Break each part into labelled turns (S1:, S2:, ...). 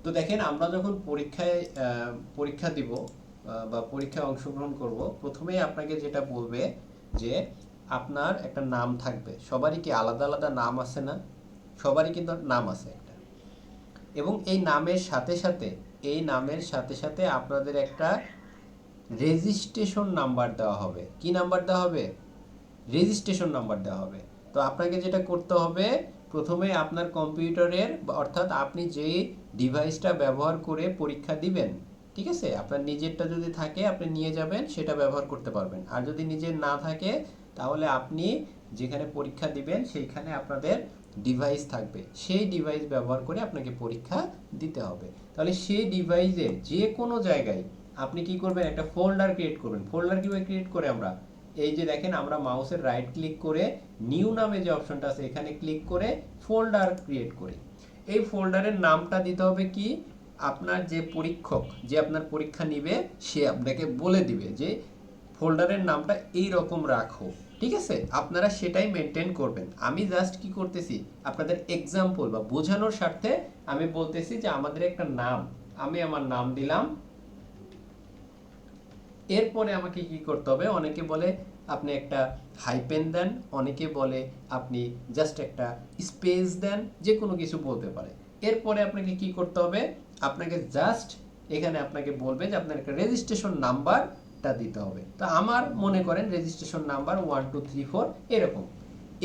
S1: তো দেখেন আমরা যখন পরীক্ষা দিব বা পরীক্ষায় অংশগ্রহণ করব, প্রথমেই আপনাকে যেটা বলবে যে আপনার একটা নাম থাকবে। সবারই কি আলাদা আলাদা নাম আছে না? সবারই কিন্তু নাম আছে একটা। এবং এই নামের সাথে সাথে আপনাদের একটা রেজিস্ট্রেশন নাম্বার দেওয়া হবে। কি নাম্বার দেওয়া হবে? রেজিস্ট্রেশন নাম্বার দেওয়া হবে। তো আপনাকে যেটা করতে হবে, প্রথমে আপনার কম্পিউটারের অর্থাৎ আপনি যে ডিভাইসটা ব্যবহার করে পরীক্ষা দিবেন, ঠিক আছে, আপনার নিজেরটা যদি থাকে আপনি নিয়ে যাবেন, সেটা ব্যবহার করতে পারবেন। আর যদি নিজের না থাকে তাহলে আপনি যেখানে পরীক্ষা দিবেন সেইখানে আপনাদের ডিভাইস থাকবে, সেই ডিভাইস ব্যবহার করে আপনাকে পরীক্ষা দিতে হবে। তাহলে সেই ডিভাইসের যে কোনো জায়গায় আপনি কি করবেন, একটা ফোল্ডার ক্রিয়েট করবেন। ফোল্ডার কীভাবে ক্রিয়েট করে আমরা, এই যে দেখেন আমরা মাউসের রাইট ক্লিক করে নিউ নামে যে অপশনটা আছে এখানে ক্লিক করে ফোল্ডার ক্রিয়েট করি। এই ফোল্ডারের নামটা দিতে হবে কি, আপনার যে পরীক্ষক যে আপনার পরীক্ষা নিবে সে আপনাকে বলে দিবে যে ফোল্ডারের নামটা এই রকম রাখো, ঠিক আছে? আপনারা সেটাই মেনটেন করবেন। আমি জাস্ট কি করতেছি, আপনাদের এক্সাম্পল বা বোঝানোর স্বার্থে আমি বলতেছি যে আমাদের একটা নাম, আমি আমার নাম দিলাম। এরপরে আমাকে কি করতে হবে, অনেকে বলে আপনি একটা হাইপেন দেন, অনেকে বলে আপনি জাস্ট একটা স্পেস দেন, যে কোনো কিছু বলতে পারে। এরপরে আপনাকে কি করতে হবে, আপনাকে জাস্ট এখানে আপনাকে বলবে যে আপনার একটা রেজিস্ট্রেশন নাম্বারটা দিতে হবে। তো আমার মনে করেন রেজিস্ট্রেশন নাম্বার 1 2 3 4 এরকম।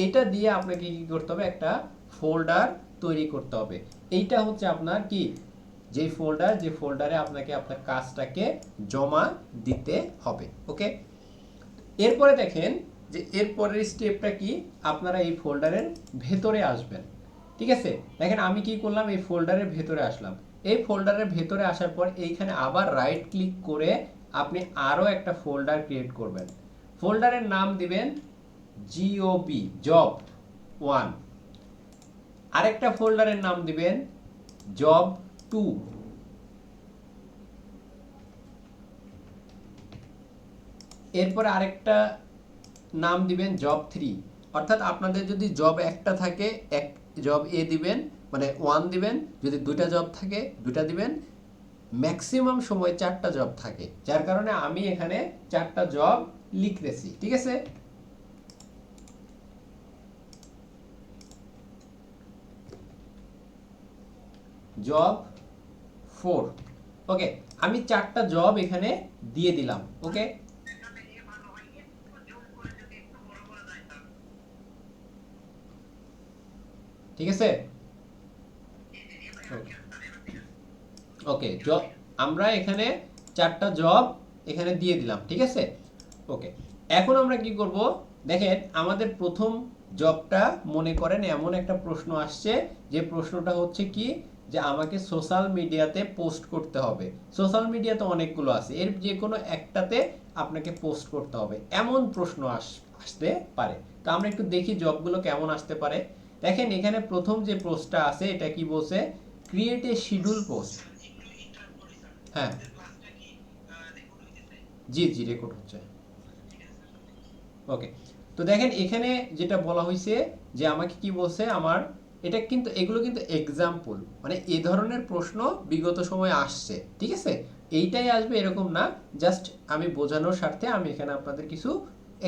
S1: এটা দিয়ে আপনাকে কি করতে হবে, একটা ফোল্ডার তৈরি করতে হবে। এইটা হচ্ছে আপনার কি, যে ফোল্ডারে আপনাকে আপনার কাজটাকে জমা দিতে হবে। ওকে, এরপরে দেখেন যে এরপরের স্টেপটা কি, আপনারা এই ফোল্ডারের ভেতরে আসবেন। ঠিক আছে, দেখেন আমি কি করলাম, এই ফোল্ডারের ভেতরে আসলাম। এই ফোল্ডারের ভেতরে আসার পর এইখানে আবার রাইট ক্লিক করে আপনি আরও একটা ফোল্ডার ক্রিয়েট করবেন। ফোল্ডারের নাম দিবেন জব 1। আরেকটা ফোল্ডারের নাম দিবেন জব 2। এরপরে আরেকটা নাম দিবেন জব 3। অর্থাৎ আপনাদের যদি জব একটা থাকে এক জব দিবেন, মানে 1 দিবেন। যদি দুইটা জব থাকে দুইটা দিবেন। ম্যাক্সিমাম সময় 4টা জব থাকে, যার কারণে আমি এখানে 4টা জব লিখতেছি। ঠিক আছে, জব 4। ওকে, আমি 4টা জব এখানে দিয়ে দিলাম। ওকে, ঠিক আছে। ওকে, জব আমরা এখানে 4টা জব এখানে দিয়ে দিলাম। ঠিক আছে, ওকে। এখন আমরা কি করব, দেখেন আমাদের প্রথম জবটা, মনে করেন এমন একটা প্রশ্ন আসছে যে প্রশ্নটা হচ্ছে কি, যে আমাকে সোশ্যাল মিডিয়াতে পোস্ট করতে হবে। সোশ্যাল মিডিয়াতে অনেকগুলো আছে, এর যে কোনো একটাতে আপনাকে পোস্ট করতে হবে, এমন প্রশ্ন আসতে পারে। তো আমরা একটু দেখি জবগুলো কেমন আসতে পারে। দেখেন এখানে প্রথম যে পোস্টটা আছে এটা কি বলছে, ক্রিয়েট এ শিডিউল পোস্ট। হ্যাঁ, জি জি, রেকর্ড হচ্ছে। ওকে, তো দেখেন এখানে যেটা বলা হয়েছে যে আমাকে কি বলছে, আমার এটা কিন্তু এগুলো কিন্তু এক্সাম্পল, মানে এ ধরনের প্রশ্ন বিগত সময় আসছে। ঠিক আছে, এইটাই আসবে এরকম না, জাস্ট আমি বোঝানোর স্বার্থে আমি এখানে আপনাদের কিছু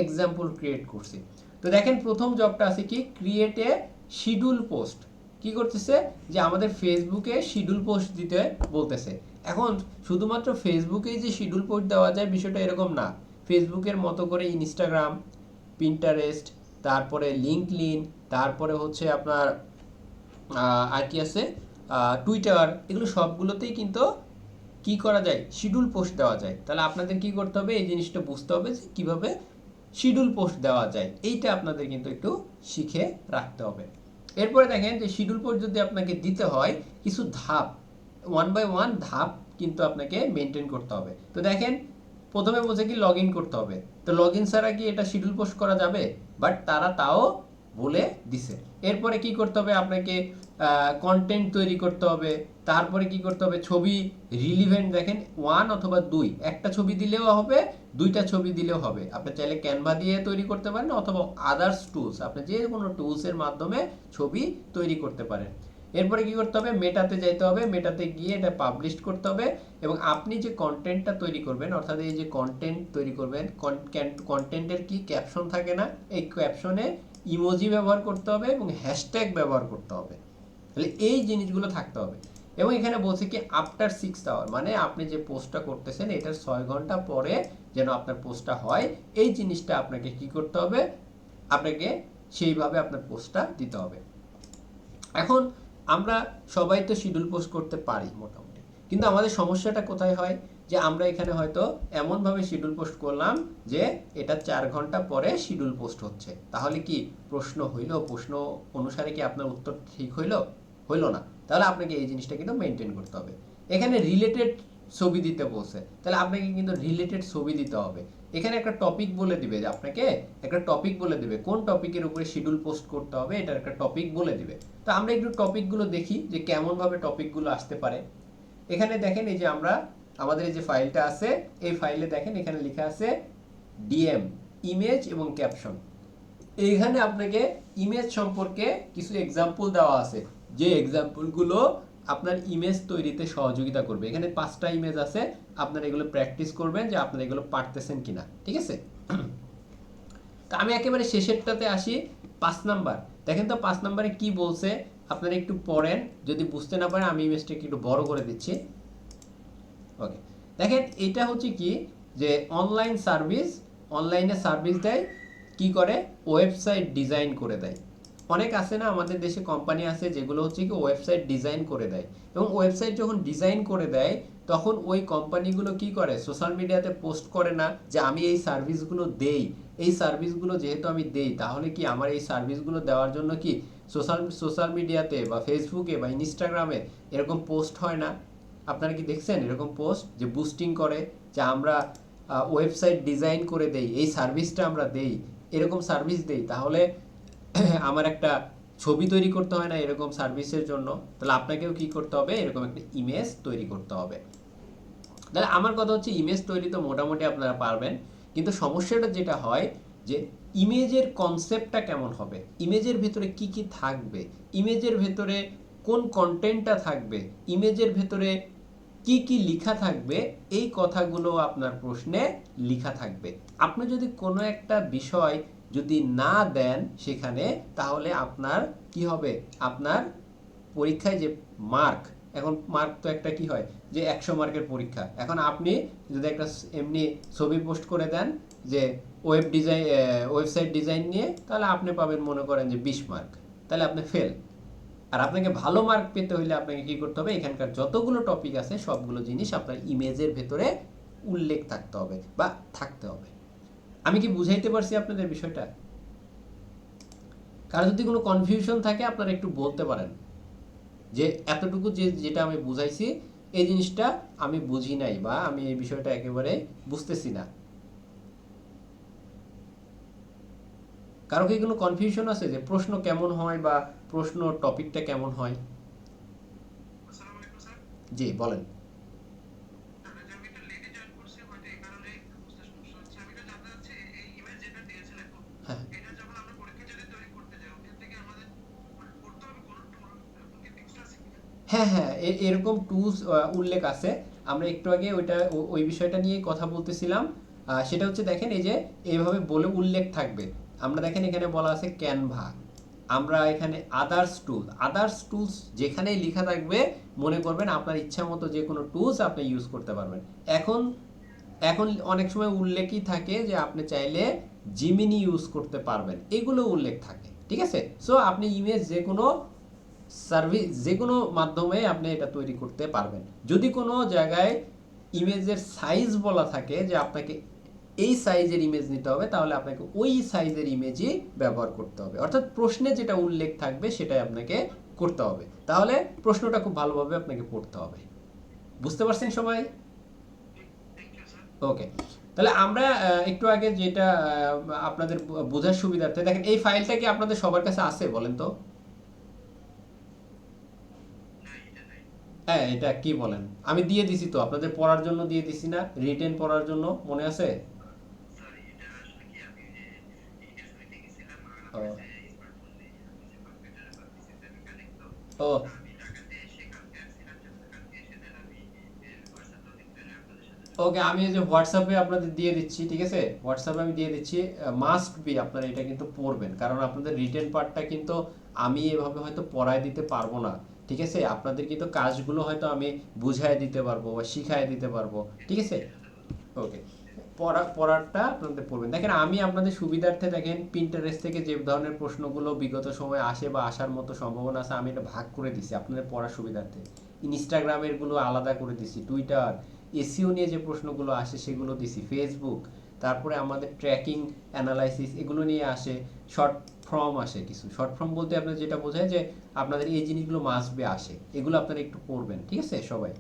S1: এক্সাম্পল ক্রিয়েট করছি। তো দেখেন প্রথম জবটা আছে কি, ক্রিয়েট এ শিডিউল পোস্ট। কি করতেছে, যে আমাদের ফেসবুকে শিডিউল পোস্ট দিতে বলতেছে। এখন শুধুমাত্র ফেসবুকেই যে শিডিউল পোস্ট দেওয়া যায় বিষয়টা এরকম না। ফেসবুকের মতো করে ইনস্টাগ্রাম, পিন্টারেস্ট, তারপরে লিঙ্কডইন, তারপরে হচ্ছে আপনার আর কি আছে, টুইটার, এগুলো সবগুলোতেই কিন্তু কি করা যায়, শিডিউল পোস্ট দেওয়া যায়। তাহলে আপনাদের কি করতে হবে, এই জিনিসটা বুঝতে হবে যে কীভাবে শিডিউল পোস্ট দেওয়া যায়, এইটা আপনাদের কিন্তু একটু শিখে রাখতে হবে। এরপরে দেখেন যে শিডিউল পোস্ট যদি আপনাকে দিতে হয়, কিছু ধাপ, 1 বাই 1 ধাপ কিন্তু আপনাকে মেনটেন করতে হবে। তো দেখেন প্রথমে বলছে কি লগ ইন করতে হবে। তো লগ ইন ছাড়া কি এটা শিডিউল পোস্ট করা যাবে? বাট তারা তাও বলে দিছে। এরপরে কি করতে হবে, আপনাকে কন্টেন্ট তৈরি করতে হবে। তারপরে কি করতে হবে, ছবি রিলিভেন্ট, দেখেন 1 অথবা 2, একটা ছবি দিলেও হবে, 2টা ছবি দিলেও হবে। আপনি চাইলে ক্যানভা দিয়ে তৈরি করতে পারেন অথবা আদার্স টুলস, আপনি যে কোনো টুলসের মাধ্যমে ছবি তৈরি করতে পারেন। এরপরে কি করতে হবে, মেটাতে যাইতে হবে, মেটাতে গিয়ে এটা পাবলিশ করতে হবে এবং আপনি যে কন্টেন্টটা তৈরি করবেন, অর্থাৎ এই যে কন্টেন্ট তৈরি করবেন, কন্টেন্টের কি ক্যাপশন থাকে না, এই ক্যাপশনে ইমোজি ব্যবহার করতে হবে এবং হ্যাশট্যাগ ব্যবহার করতে হবে। তাহলে এই জিনিসগুলো থাকতে হবে। এবং এখানে বলছে কি আফটার 6 আওয়ার, মানে আপনি যে পোস্টটা করতেছেন এটার 6 ঘন্টা পরে যেন আপনার পোস্টটা হয়, এই জিনিসটা আপনাকে কি করতে হবে, আপনাকে সেইভাবে আপনার পোস্টটা দিতে হবে। এখন আমরা সবাই তো শিডিউল পোস্ট করতে পারি মোটামুটি, কিন্তু আমাদের সমস্যাটা কোথায় হয়, যে আমরা এখানে হয়তো এমনভাবে শিডিউল পোস্ট করলাম যে এটা 4 ঘন্টা পরে শিডিউল পোস্ট হচ্ছে, তাহলে কি প্রশ্ন হইল, প্রশ্ন অনুসারে কি আপনার উত্তর ঠিক হইল, হইল না। তাহলে আপনাকে এই জিনিসটা কিন্তু মেনটেন করতে হবে। এখানে রিলেটেড ছবি দিতে বলছে, তাহলে আপনাকে কিন্তু রিলেটেড ছবি দিতে হবে। এখানে একটা টপিক বলে দিবে, যে আপনাকে একটা টপিক বলে দিবে কোন টপিকের উপরে শিডিউল পোস্ট করতে হবে, এটার একটা টপিক বলে দিবে। তো আমরা একটু টপিকগুলো দেখি যে কেমনভাবে টপিকগুলো আসতে পারে। এখানে দেখেন এই যে আমরা আমাদের এই যে ফাইলটা আছে, এই ফাইলে দেখেন এখানে লেখা আছে ডিএম, ইমেজ এবং ক্যাপশন। এইখানে আপনাকে ইমেজ সম্পর্কে কিছু এক্সাম্পল দেওয়া আছে, যে এক্সাম্পলগুলো আপনার ইমেজ তৈরিতে সহযোগিতা করবে। এখানে 5টা ইমেজ আছে, আপনারা এগুলো প্র্যাকটিস করবেন যে আপনারা এগুলো পারতেছেন কিনা, ঠিক আছে। তা আমি একেবারে শেষেরটাতে আসি, 5 নাম্বার। দেখেন তো 5 নাম্বারে কি বলছে, আপনারা একটু পড়েন, যদি বুঝতে না পারেন আমি ইমেজটাকে একটু বড় করে দিচ্ছি। ওকে, দেখেন এটা হচ্ছে কি, যে অনলাইন সার্ভিস, অনলাইনে সার্ভিস দেয়, কি করে, ওয়েবসাইট ডিজাইন করে দেয়। অনেক আছে না আমাদের দেশে কোম্পানি আছে যেগুলো হচ্ছে কি ওয়েবসাইট ডিজাইন করে দেয়, এবং ওয়েবসাইট যখন ডিজাইন করে দেয় তখন ওই কোম্পানিগুলো কি করে, সোশ্যাল মিডিয়াতে পোস্ট করে না যে আমি এই সার্ভিসগুলো দেই, এই সার্ভিসগুলো যেহেতু আমি দেই তাহলে কি আমার এই সার্ভিসগুলো দেওয়ার জন্য কি সোশ্যাল মিডিয়াতে বা ফেসবুকে বা ইনস্টাগ্রামে এরকম পোস্ট হয় না। আপনারা কি দেখছেন এরকম পোস্ট, যে বুস্টিং করে যে আমরা ওয়েবসাইট ডিজাইন করে দেই, এই সার্ভিসটা আমরা দেই, এরকম সার্ভিস দেই, তাহলে আমার একটা ছবি তৈরি করতে হয় না এরকম সার্ভিসের জন্য, তাহলে আপনাকেও কি করতে হবে, এরকম একটা ইমেজ তৈরি করতে হবে। তাহলে আমার কথা হচ্ছে ইমেজ তৈরি তো মোটামুটি আপনারা পারবেন, কিন্তু সমস্যাটা যেটা হয় যে ইমেজের কনসেপ্টটা কেমন হবে, ইমেজের ভেতরে কি কি থাকবে, ইমেজের ভেতরে কোন কন্টেন্টটা থাকবে, ইমেজের ভেতরে কি কি লেখা থাকবে, এই কথাগুলো আপনার প্রশ্নে লেখা থাকবে। আপনি যদি কোনো একটা বিষয় যদি না দেন সেখানে, তাহলে আপনার কি হবে, আপনার পরীক্ষায় যে মার্ক, এখন মার্ক তো একটা কি হয় যে 100 মার্কের পরীক্ষা, এখন আপনি যদি একটা এমনি ছবি পোস্ট করে দেন যে ওয়েবসাইট ডিজাইন নিয়ে, তাহলে আপনি পাবেন মনে করেন যে 20 মার্ক, তাহলে আপনি ফেল। আর আপনাকে ভালো মার্ক পেতে হলে আপনাকে কি করতে হবে, এখানকার যতগুলো টপিক আছে সবগুলো জিনিস আপনার ইমেজের ভেতরে উল্লেখ থাকতে হবে বা থাকতে হবে। আমি কি বুঝাইতে পারছি আপনাদের বিষয়টা? কারো যদি কোনো কনফিউশন থাকে আপনারা একটু বলতে পারেন, যে এতটুকু যেটা আমি বুঝাইছি এই জিনিসটা আমি বুঝি নাই, বা আমি এই বিষয়টা একেবারে বুঝতেছি না। কারো কি কোনো কনফিউশন আছে যে প্রশ্ন কেমন হয় বা প্রশ্ন টপিকটা কেমন হয়? জি বলেন। হ্যাঁ, হ্যাঁ, হ্যাঁ, এরকম টুলস উল্লেখ আছে। আমরা একটু আগে ওইটা ওই বিষয়টা নিয়ে কথা বলতেছিলাম। সেটা হচ্ছে দেখেন এই যে এইভাবে বলে উল্লেখ থাকবে। আমরা দেখেন এখানে বলা আছে ক্যানভা, আমরা এখানে আদার্স টুলস যেখানেই লেখা থাকবে মনে করবেন আপনার ইচ্ছা মতো যে কোনো টুলস আপনি ইউজ করতে পারবেন। এখন এখন অনেক সময় উল্লেখই থাকে যে আপনি চাইলে জিমিনি ইউজ করতে পারবেন, এগুলো উল্লেখ থাকে, ঠিক আছে। সো আপনি ইমেজ যে কোনো সার্ভিস যে কোনো মাধ্যমে আপনি এটা তৈরি করতে পারবেন। যদি কোনো জায়গায় ইমেজের সাইজ বলা থাকে যে আপনাকে এই সাইজের ইমেজ নিতে হবে, তাহলে আপনাকে ওই সাইজের ইমেজই ব্যবহার করতে হবে, অর্থাৎ প্রশ্নে যেটা উল্লেখ থাকবে সেটাই আপনাকে করতে হবে। তাহলে প্রশ্নটা খুব ভালোভাবে আপনাকে পড়তে হবে। বুঝতে পারছেন সবাই? ওকে, তাহলে আমরা একটু আগে যেটা আপনাদের বোঝার সুবিধার্থে দেখেন, এই ফাইলটা কি আপনাদের সবার কাছে আছে বলেন তো? হ্যাঁ, এটা কি বলেন, আমি দিয়ে দিছি তো আপনাদের পড়ার জন্য, দিয়ে দিছি না, রিটেন পড়ার জন্য, মনে আছে? ও, ও, ওকে, আমি এই যে হোয়াটসঅ্যাপে আপনাদের দিয়ে দিচ্ছি, ঠিক আছে, হোয়াটসঅ্যাপে আমি দিয়ে দিচ্ছি। মাস্ট বি আপনারা এটা কিন্তু পড়বেন, কারণ আপনাদের রিটেন পার্টটা কিন্তু আমি এভাবে হয়তো পড়ায় দিতে পারবো না, ঠিক আছে। আপনাদের কিন্তু কাজগুলো হয়তো আমি বুঝায় দিতে পারবো বা শিখায় দিতে পারবো, ঠিক আছে। ওকে, পড়ারটা আপনাদের পড়বেন। দেখেন আমি আপনাদের সুবিধার্থে দেখেন পিন্টারেস্ট থেকে যে ধরনের প্রশ্নগুলো বিগত সময়ে আসে বা আসার মতো সম্ভাবনা আছে আমি এটা ভাগ করে দিছি আপনাদের পড়ার সুবিধার্থে। ইনস্টাগ্রামের গুলো আলাদা করে দিছি, টুইটার, এসইও নিয়ে যে প্রশ্নগুলো আসে সেগুলো দিছি, ফেসবুক, তারপরে আমাদের ট্র্যাকিং অ্যানালাইসিস এগুলো নিয়ে আসে, শর্ট ফর্ম আসে, কিছু শর্ট ফর্ম বলতে আপনার যেটা বোঝায় যে আপনাদের এই জিনিসগুলো মাস্ট বি আসে, এগুলো আপনারা একটু পড়বেন, ঠিক আছে সবাই।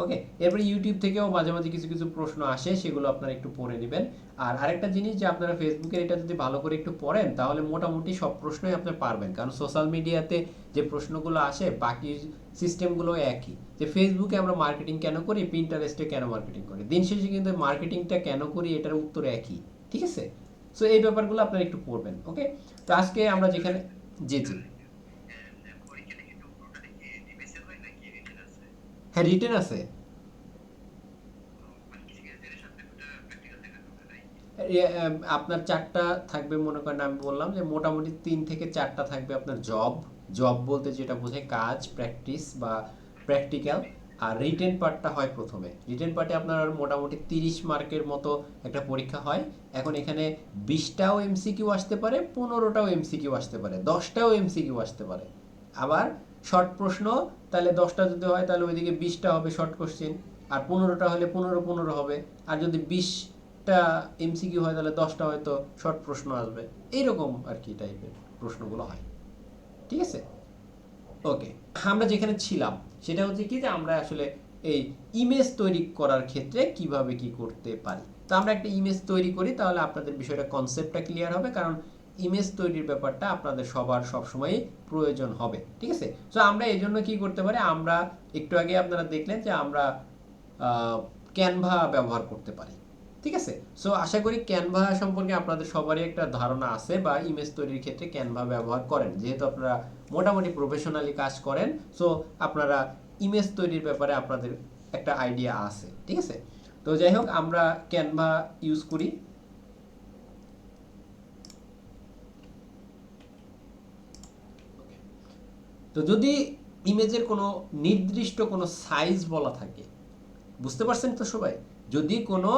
S1: ওকে, এরপরে ইউটিউব থেকেও মাঝে মাঝে কিছু কিছু প্রশ্ন আসে, সেগুলো আপনারা একটু পড়ে নেবেন। আর আরেকটা জিনিস, যে আপনারা ফেসবুকের এটা যদি ভালো করে একটু পড়েন তাহলে মোটামুটি সব প্রশ্নই আপনি পারবেন, কারণ সোশ্যাল মিডিয়াতে যে প্রশ্নগুলো আসে বাকি সিস্টেমগুলো একই। যে ফেসবুকে আমরা মার্কেটিং কেন করি, পিন্টারেস্টে কেন মার্কেটিং করি, দিন শেষে কিন্তু মার্কেটিংটা কেন করি এটার উত্তর একই, ঠিক আছে। সো এই ব্যাপারগুলো আপনারা একটু পড়বেন। ওকে, তো আজকে আমরা যেখানে, জি জি, হ্যাঁ রিটেন আছে। আপনার চারটা থাকবে, মনে করেন আমি বললাম যে মোটামুটি 3 থেকে 4টা থাকবে আপনার জব। জব বলতে যেটা বোঝায় কাজ, প্র্যাকটিস বা প্র্যাকটিক্যাল। আর রিটেন পার্টটা হয় প্রথমে। রিটেন পার্টে আপনার মোটামুটি 30 মার্কের মতো একটা পরীক্ষা হয়। এখন এখানে 20টাও এমসিকিউ আসতে পারে, 15টাও এমসিকিউ আসতে পারে, 10টাও এমসিকিউ আসতে পারে। আবার শর্ট প্রশ্ন, তাহলে 10টা যদি হয় তাহলে ওইদিকে 20টা হবে শর্ট কোশ্চেন, আর 15টা হলে 15 হবে। আর যদি 20টা এমসিকিউ হয় তাহলে 10টা হয়তো শর্ট প্রশ্ন আসবে। এইরকম আর কি টাইপের প্রশ্নগুলো হয়, ঠিক আছে। ওকে, আমরা যেখানে ছিলাম সেটা হচ্ছে কি, যে আমরা আসলে এই ইমেজ তৈরি করার ক্ষেত্রে কিভাবে কি করতে পারি। তো আমরা একটা ইমেজ তৈরি করি, তাহলে আপনাদের বিষয়টা কনসেপ্টটা ক্লিয়ার হবে, কারণ ইমেজ তৈরির ব্যাপারটা আপনাদের সবার সবসময়ই প্রয়োজন হবে, ঠিক আছে। সো আমরা এই জন্য কি করতে পারি, আমরা একটু আগে আপনারা দেখলেন যে আমরা ক্যানভা ব্যবহার করতে পারি, ঠিক আছে। সো আশা করি ক্যানভা সম্পর্কে আপনাদের সবারই একটা ধারণা আছে, বা ইমেজ তৈরির ক্ষেত্রে ক্যানভা ব্যবহার করেন, যেহেতু আপনারা মোটামুটি প্রফেশনালি কাজ করেন। সো আপনারা ইমেজ তৈরির ব্যাপারে আপনাদের একটা আইডিয়া আছে, ঠিক আছে। তো যাই হোক, আমরা ক্যানভা ইউজ করি। তো যদি ইমেজের কোনো নির্দিষ্ট কোনো সাইজ বলা থাকে, বুঝতে পারছেন তো সবাই, যদি কোনো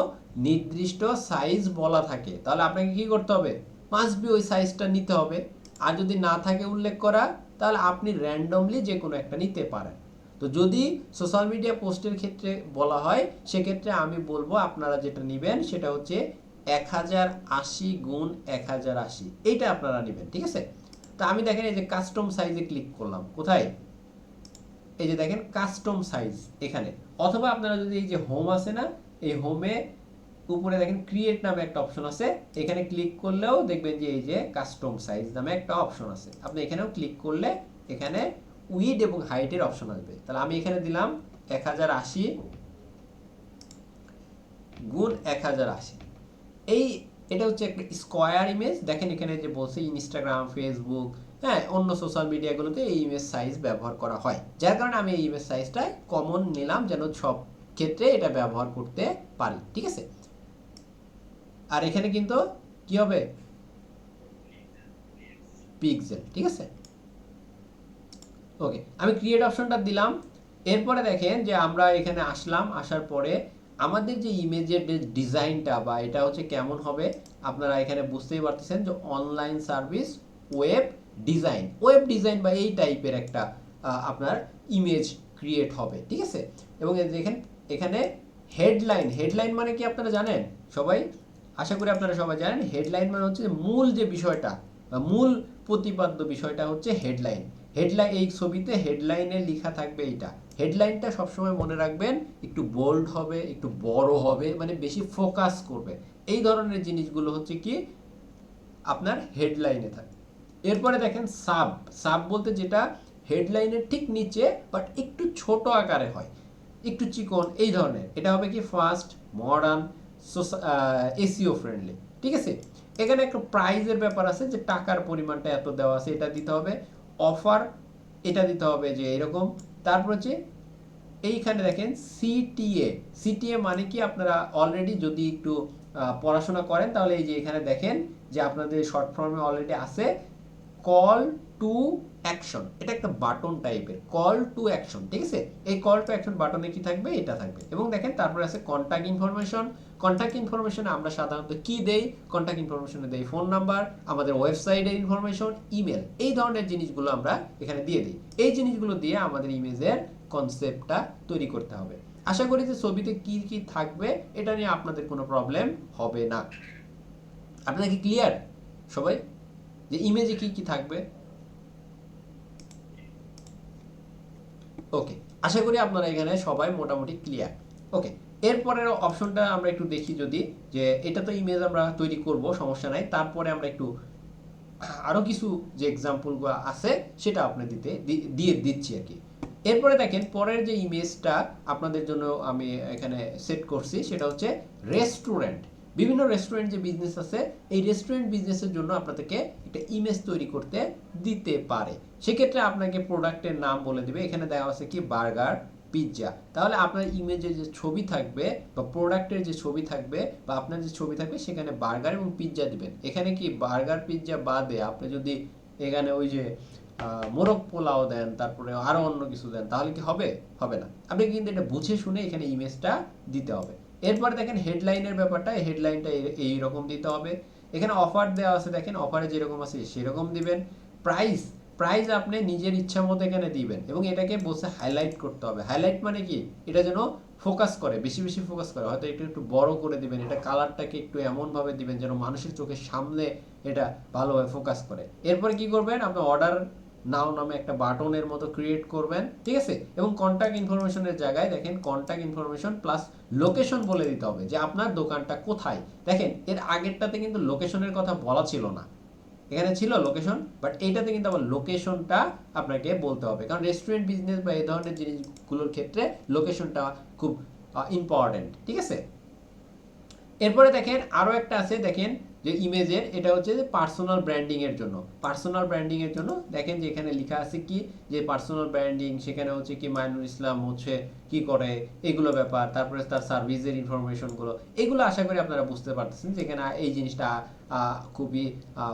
S1: নির্দিষ্ট সাইজ বলা থাকে তাহলে আপনাকে কি করতে হবে, মাস্ট বি ওই সাইজটা নিতে হবে। আর যদি না থাকে উল্লেখ করা, তাহলে আপনি র্যান্ডমলি যে কোনো একটা নিতে পারেন। তো যদি সোশ্যাল মিডিয়া পোস্টের ক্ষেত্রে বলা হয়, সেক্ষেত্রে আমি বলবো আপনারা যেটা নেবেন সেটা হচ্ছে 1080 × 1080, এইটা আপনারা নেবেন, ঠিক আছে। তো আমি দেখেন এই যে কাস্টম সাইজে ক্লিক করলাম, কোথায়, এই যে দেখেন কাস্টম সাইজ এখানে। অথবা আপনারা যদি এই যে হোম আছে না, এই হোমে উপরে দেখেন ক্রিয়েট নামে একটা অপশন আছে, এখানে ক্লিক করলেও দেখবেন যে এই যে কাস্টম সাইজ নামে একটা অপশন আছে, আপনি এখানেও ক্লিক করলে এখানে উইড এবং হাইটের অপশন আসবে। তাহলে আমি এখানে দিলাম 1080 × 1080। এই এটা হচ্ছে একটা স্কোয়ার ইমেজ। দেখেন এখানে যে বলছে ইনস্টাগ্রাম, ফেসবুক, হ্যাঁ অন্য সোশ্যাল মিডিয়াগুলোতে এই ইমেজ সাইজ ব্যবহার করা হয়, যার কারণে আমি এই ইমেজ সাইজটাই কমন নিলাম, যেন সব ক্ষেত্রে এটা ব্যবহার করতে পারি, ঠিক আছে। আর এখানে কিন্তু কি হবে, পিক্সেল, ঠিক আছে। ওকে, আমি ক্রিয়েট অপশনটা দিলাম। এরপরে দেখেন যে আমরা এখানে আসলাম, আসার পরে আমাদের যে ইমেজের ডিজাইনটা বা এটা হচ্ছে কেমন হবে, আপনারা এখানে বুঝতেই পারতেছেন যে online service web design, web design বা এই টাইপের একটা আপনার ইমেজ ক্রিয়েট হবে, ঠিক আছে। এবং দেখেন এখানে হেডলাইন, হেডলাইন মানে কি আপনারা জানেন সবাই, আশা করি আপনারা সবাই জানেন। হেডলাইন মানে হচ্ছে মূল যে বিষয়টা বা মূল প্রতিপাদ্য বিষয়টা হচ্ছে হেডলাইন। হেডলাইন, এই ছবিতে হেডলাইনে লেখা থাকবে এইটা। হেডলাইনটা সবসময় মনে রাখবেন, একটু বোল্ড হবে, একটু বড় হবে, মানে বেশি ফোকাস করবে। এই ধরনের জিনিসগুলো হচ্ছে কি আপনার হেডলাইনে থাকে। এরপরে দেখেন সাব, সাব বলতে যেটা হেডলাইনের ঠিক নিচে বাট একটু ছোট আকারে হয়, একটু চিকন, এই ধরনের, এটা হবে কি ফাস্ট, মডার্ন, এসইও ফ্রেন্ডলি, ঠিক আছে। এখানে একটা প্রাইজের ব্যাপার আছে, যে টাকার পরিমাণটা এত দেওয়া আছে, এটা দিতে হবে। অফার, এটা দিতে হবে যে এরকম। তারপর হচ্ছে এইখানে দেখেন সিটিএ। সিটিএ মানে কি, আপনারা অলরেডি যদি একটু পড়াশোনা করেন তাহলে এই যে এখানে দেখেন যে আপনাদের শর্ট ফর্মে অলরেডি আছে কল টু অ্যাকশন। এটা একটা বাটন টাইপের কল টু অ্যাকশন, ঠিক আছে। এই কল টু অ্যাকশন বাটনে কি থাকবে, এটা থাকবে। এবং দেখেন তারপরে আছে কন্ট্যাক্ট ইনফরমেশন। কন্ট্যাক্ট ইনফরমেশনে আমরা সাধারণত কি দেই, কন্ট্যাক্ট ইনফরমেশনে দেই ফোন নাম্বার, আমাদের ওয়েবসাইটের ইনফরমেশন, ইমেল, এই ধরনের জিনিসগুলো আমরা এখানে দিয়ে দিই। এই জিনিসগুলো দিয়ে আমাদের ইমেজের কনসেপ্টটা তৈরি করতে হবে। আশা করি যে ছবিতে কি কি থাকবে এটা নিয়ে আপনাদের কোনো প্রবলেম হবে না। আপনারা কি ক্লিয়ার সবাই যে ইমেজে কি কি থাকবে? ওকে, আশা করি আপনারা এখানে সবাই মোটামুটি ক্লিয়ার। ওকে, এরপরের অপশনটা আমরা একটু দেখি যদি, যে এটা তো ইমেজ আমরা তৈরি করব, সমস্যা নাই। তারপরে আমরা একটু আরও কিছু যে এক্সাম্পলগুলো আছে সেটা আপনি দিয়ে দিচ্ছি আর কি। এরপরে দেখেন পরের যে ইমেজটা আপনাদের জন্য আমি এখানে সেট করছি সেটা হচ্ছে রেস্টুরেন্ট। বিভিন্ন রেস্টুরেন্ট যে বিজনেস আছে, এই রেস্টুরেন্ট বিজনেসের জন্য আপনাদেরকে একটা ইমেজ তৈরি করতে দিতে পারে। সেক্ষেত্রে আপনাকে প্রোডাক্টের নাম বলে দিবে। এখানে দেওয়া আছে কি বার্গার, পিৎজা। তাহলে আপনার ইমেজে যে ছবি থাকবে বা প্রোডাক্টের যে ছবি থাকবে বা আপনার যে ছবি থাকবে সেখানে বার্গার এবং পিৎজা দিবেন। এখানে কি বার্গার পিৎজা বাদে আপনি যদি এখানে ওই যে মোরগ পোলাও দেন, তারপরে আরও অন্য কিছু দেন, তাহলে কি হবে? হবে না। আপনি কিন্তু এটা বুঝে শুনে এখানে ইমেজটা দিতে হবে। এরপর দেখেন হেডলাইনের ব্যাপারটা, হেডলাইনটা এইরকম দিতে হবে। এখানে অফার দেওয়া আছে, দেখেন অফারে যেরকম আছে সেরকম দিবেন। প্রাইস, প্রাইস আপনি নিজের ইচ্ছা মতো এখানে দিবেন এবং এটাকে বসে হাইলাইট করতে হবে। হাইলাইট মানে কি, এটা যেন ফোকাস করে, বেশি বেশি ফোকাস করে। হয়তো একটু একটু বড় করে দিবেন, এটা কালারটাকে একটু এমনভাবে দিবেন যেন মানুষের চোখের সামনে এটা ভালোভাবে ফোকাস করে। এরপরে কি করবেন, আপনি অর্ডার নাও নামে একটা বাটনের মতো ক্রিয়েট করবেন, ঠিক আছে। এবং কন্ট্যাক্ট ইনফরমেশনের জায়গায় দেখেন কন্ট্যাক্ট ইনফরমেশন প্লাস লোকেশন বলে দিতে হবে যে আপনার দোকানটা কোথায়। দেখেন এর আগেরটাতে কিন্তু লোকেশনের কথা বলা ছিল না, এখানে ছিল লোকেশন, বাট এইটাতে কিন্তু আবার লোকেশনটা আপনাকে বলতে হবে, কারণ রেস্টুরেন্ট বিজনেস বা এই ধরনের জিনিসগুলোর ক্ষেত্রে লোকেশনটা খুব ইম্পর্টেন্ট, ঠিক আছে। এরপরে দেখেন আরও একটা আছে, দেখেন যে ইমেজের, এটা হচ্ছে যে পার্সোনাল ব্র্যান্ডিং এর জন্য। পার্সোনাল ব্র্যান্ডিং এর জন্য দেখেন যে এখানে লেখা আছে কি, যে পার্সোনাল ব্র্যান্ডিং, সেখানে হচ্ছে কি মাইনুল ইসলাম হচ্ছে কি করে, এগুলো ব্যাপার, তারপরে তার সার্ভিসের ইনফরমেশনগুলো, এগুলো আশা করি আপনারা বুঝতে পারতেছেন যে এখানে এই জিনিসটা খুবই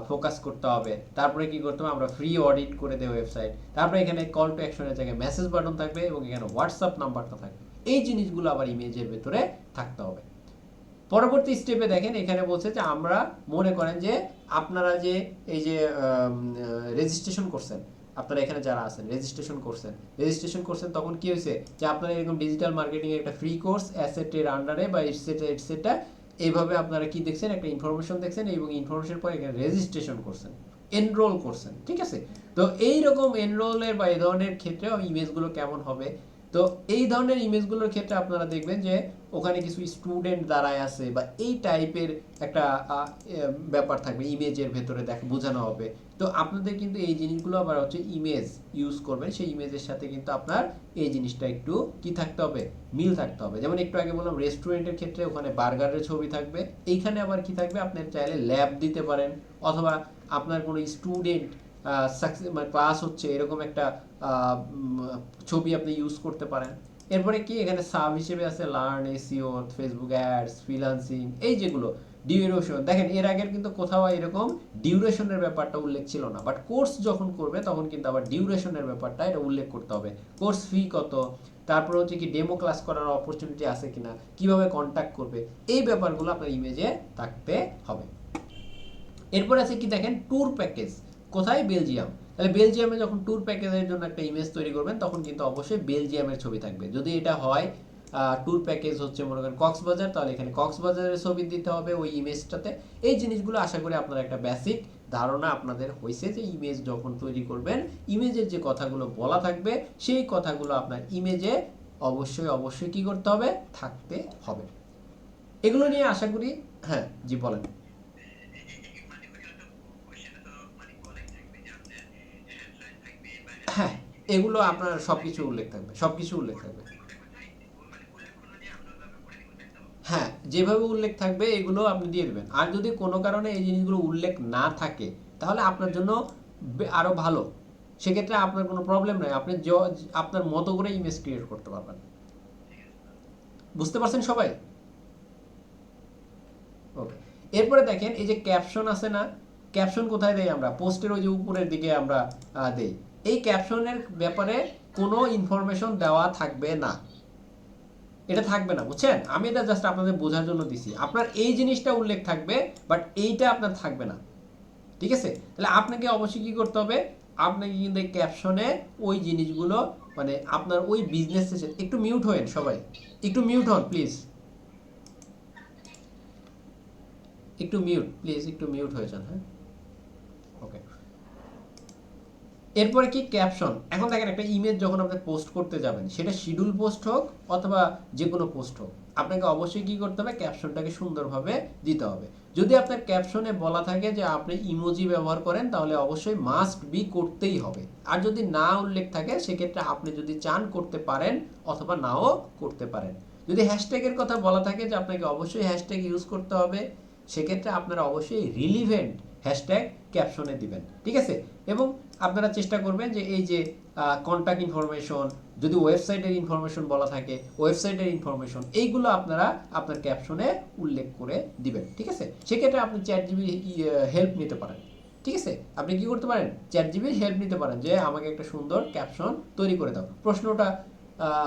S1: ফোকাস করতে হবে। তারপরে কি করতে হবে, আমরা ফ্রি অডিট করে দেব ওয়েবসাইট। তারপরে এখানে কল টু অ্যাকশনের জায়গায় মেসেজ বাটন থাকবে এবং এখানে হোয়াটসঅ্যাপ নাম্বারটা থাকবে। এই জিনিসগুলো আবার ইমেজের ভেতরে থাকতে হবে। পরবর্তী স্টেপে দেখেন এখানে বলছে যে আমরা মনে করেন যে আপনারা যে এই যে রেজিস্ট্রেশন করছেন, আপনারা এখানে যারা আছেন রেজিস্ট্রেশন করছেন তখন কি হয়েছে, যে আপনারা এরকম ডিজিটাল মার্কেটিং এর একটা ফ্রি কোর্স অ্যাসেটের আন্ডারে বা এটসেট্রা এইভাবে আপনারা কি দেখছেন, একটা ইনফরমেশন দেখছেন এবং ইনফরমেশন পরে এখানে রেজিস্ট্রেশন করছেন, এনরোল করছেন, ঠিক আছে। তো এই রকম এনরোলের বা এই ধরনের ক্ষেত্রে ইমেজগুলো কেমন হবে, তো এই ধরনের ইমেজগুলোর ক্ষেত্রে আপনারা দেখবেন যে ওখানে কিছু স্টুডেন্ট দাঁড়ায় আছে বা এই টাইপের একটা ব্যাপার থাকবে ইমেজের ভেতরে বোঝানো হবে। তো আপনাদের কিন্তু এই জিনিসগুলো আবার হচ্ছে ইমেজ ইউজ করবেন, সেই ইমেজের সাথে কিন্তু আপনার এই জিনিসটা একটু কি থাকতে হবে, মিল থাকতে হবে। যেমন একটু আগে বললাম রেস্টুরেন্টের ক্ষেত্রে ওখানে বার্গারের ছবি থাকবে, এইখানে আবার কি থাকবে, আপনি চাইলে ল্যাব দিতে পারেন, অথবা আপনার কোনো স্টুডেন্ট মানে ক্লাস হচ্ছে এরকম একটা ছবি আপনি ইউজ করতে পারেন। এরপরে কি এখানে সাব হিসেবে আছে learn, SEO, Facebook ads, freelancing, এই যেগুলো ডিউরেশন। দেখেন এর আগের কিন্তু কোথাও এরকম ডিউরেশনের ব্যাপারটা উল্লেখ ছিল না, বাট কোর্স যখন করবে তখন কিন্তু আবার ডিউরেশনের ব্যাপারটা এটা উল্লেখ করতে হবে। কোর্স ফি কত, তারপর হচ্ছে কি ডেমো ক্লাস করার অপরচুনিটি আছে কিনা, কিভাবে কন্ট্যাক্ট করবে, এই ব্যাপারগুলো আপনার ইমেজে থাকতে হবে। এরপর আছে কি দেখেন ট্যুর প্যাকেজ, কোথায়, বেলজিয়াম। তাহলে বেলজিয়ামে যখন ট্যুর প্যাকেজের জন্য একটা ইমেজ তৈরি করবেন তখন কিন্তু অবশ্যই বেলজিয়ামের ছবি থাকবে। যদি এটা হয় ট্যুর প্যাকেজ হচ্ছে মনে করেন কক্সবাজার, তাহলে এখানে কক্সবাজারের ছবি দিতে হবে ওই ইমেজটাতে। এই জিনিসগুলো আশা করি আপনার একটা বেসিক ধারণা আপনাদের হয়েছে যে ইমেজ যখন তৈরি করবেন ইমেজের যে কথাগুলো বলা থাকবে সেই কথাগুলো আপনার ইমেজে অবশ্যই অবশ্যই কি করতে হবে, থাকতে হবে। এগুলো নিয়ে আশা করি, হ্যাঁ জি বলেন। হ্যাঁ, এগুলো আপনার সবকিছু উল্লেখ থাকবে, সবকিছু উল্লেখ থাকবে। হ্যাঁ, যেভাবে উল্লেখ থাকবে এগুলো আপনি দিয়ে দেবেন। আর যদি কোনো কারণে এই জিনিসগুলো উল্লেখ না থাকে তাহলে আপনার জন্য আরো ভালো, সেক্ষেত্রে আপনার কোনো প্রবলেম নাই, আপনি আপনার মতো করে ইমেজ ক্রিয়েট করতে পারবেন। বুঝতে পারছেন সবাই? ওকে। এরপরে দেখেন এই যে ক্যাপশন আছে না, ক্যাপশন কোথায় দেই আমরা? পোস্টের ওই যে উপরের দিকে আমরা দেই। এই ক্যাপশনের ব্যাপারে কোনো ইনফরমেশন দেওয়া থাকবে না, এটা থাকবে না, বুঝছেন? আমি এটা জাস্ট আপনাদের বোঝার জন্য দিছি। আপনার এই জিনিসটা উল্লেখ থাকবে, বাট এইটা আপনার থাকবে না, ঠিক আছে? তাহলে আপনাকে অবশ্যই কি করতে হবে, আপনাকে কিন্তু এই ক্যাপশনে ওই জিনিসগুলো মানে আপনার ওই বিজনেস, একটু মিউট হয়েন সবাই, একটু মিউট হন প্লিজ, একটু মিউট প্লিজ, একটু মিউট হয়ে যান, হ্যাঁ। ওকে। এরপরে কি ক্যাপশন। এখন দেখেন একটা ইমেজ যখন আপনি পোস্ট করতে যাবেন, সেটা শিডিউল পোস্ট হোক অথবা যে কোনো পোস্ট হোক, আপনাকে অবশ্যই কি করতে হবে, ক্যাপশনটাকে সুন্দরভাবে দিতে হবে। যদি আপনার ক্যাপশনে বলা থাকে যে আপনি ইমোজি ব্যবহার করেন, তাহলে অবশ্যই মাস্ট বি করতেই হবে। আর যদি না উল্লেখ থাকে, সেক্ষেত্রে আপনি যদি চান করতে পারেন অথবা নাও করতে পারেন। যদি হ্যাশট্যাগের কথা বলা থাকে যে আপনাকে অবশ্যই হ্যাশট্যাগ ইউজ করতে হবে, সেক্ষেত্রে আপনারা অবশ্যই রিলিভেন্ট হ্যাশট্যাগ ক্যাপশনে দিবেন, ঠিক আছে? এবং আপনারা চেষ্টা করবেন যে এই যে কন্ট্যাক্ট ইনফরমেশন, যদি ওয়েবসাইটের ইনফরমেশন বলা থাকে, ওয়েবসাইটের ইনফরমেশন, এইগুলো আপনারা আপনার ক্যাপশনে উল্লেখ করে দিবেন, ঠিক আছে? সেক্ষেত্রে আপনি চ্যাট জিবি হেল্প নিতে পারেন, ঠিক আছে? আপনি কি করতে পারেন, চ্যাট জিবির হেল্প নিতে পারেন যে আমাকে একটা সুন্দর ক্যাপশন তৈরি করে দাও। প্রশ্নটা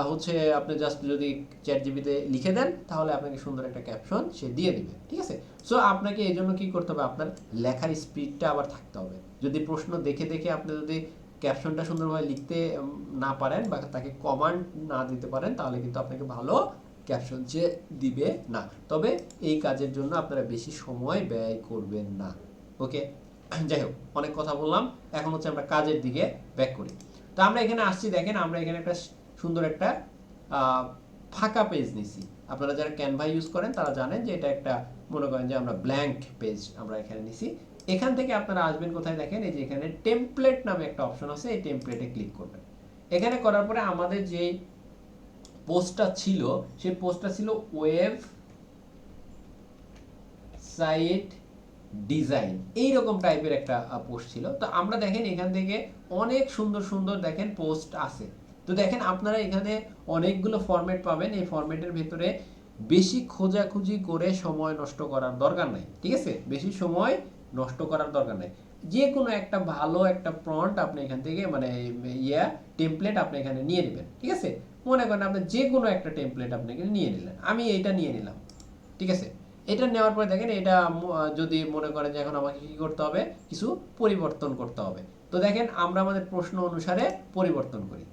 S1: হচ্ছে আপনি জাস্ট যদি চ্যাট জিবিতে লিখে দেন, তাহলে আপনাকে সুন্দর একটা ক্যাপশন সে দিয়ে দিবে, ঠিক আছে? সো আপনাকে এই জন্য কি করতে হবে, আপনার লেখার স্পিডটা আবার থাকতে হবে। যদি প্রশ্ন দেখে দেখে আপনি যদি ক্যাপশনটা সুন্দরভাবে লিখতে না পারেন বা তাকে কমান্ড না দিতে পারেন, তাহলে কিন্তু আপনাকে ভালো ক্যাপশন সে দিবে না। তবে এই কাজের জন্য আপনারা বেশি সময় ব্যয় করবেন না, ওকে? যাই হোক, অনেক কথা বললাম, এখন হচ্ছে আমরা কাজের দিকে ব্যাক করি। তো আমরা এখানে আসছি, দেখেন আমরা এখানে একটা সুন্দর একটা ফাঁকা পেজ নিছি। আপনারা যারা ক্যানভা ইউজ করেন তারা জানেন যে এটা একটা, মনে করেন যে আমরা ব্ল্যাঙ্ক পেজ আমরা এখানে নিছি। এখান থেকে আপনারা আসবেন কোথায়, দেখেন এই যে এখানে টেমপ্লেট নামে একটা অপশন আছে, এই টেমপ্লেটে ক্লিক করবেন। এখানে করার পরে আমাদের যে পোস্টটা ছিল, সেই পোস্টটা ছিল ওয়েব সাইট ডিজাইন, এইরকম টাইপের একটা পোস্ট ছিল। তো আমরা দেখেন এখান থেকে অনেক সুন্দর সুন্দর দেখেন পোস্ট আছে। তো দেখেন আপনারা এখানে অনেকগুলো ফরম্যাট পাবেন, এই ফরম্যাটের ভেতরে বেশি খোঁজাখুঁজি করে সময় নষ্ট করার দরকার নাই, ঠিক আছে? বেশি সময় নষ্ট করার দরকার নাই। যে কোনো একটা ভালো একটা প্রম্পট আপনি এখান থেকে মানে টেমপ্লেট আপনি এখানে নিয়ে নেবেন, ঠিক আছে? মনে করেন আপনি যে কোনো একটা টেমপ্লেট আপনি এখানে নিয়ে নিলেন, আমি এইটা নিয়ে নিলাম, ঠিক আছে? এটা নেওয়ার পরে দেখেন এটা যদি মনে করেন যে এখন আমাকে কি করতে হবে, কিছু পরিবর্তন করতে হবে। তো দেখেন আমরা আমাদের প্রশ্ন অনুসারে পরিবর্তন করি।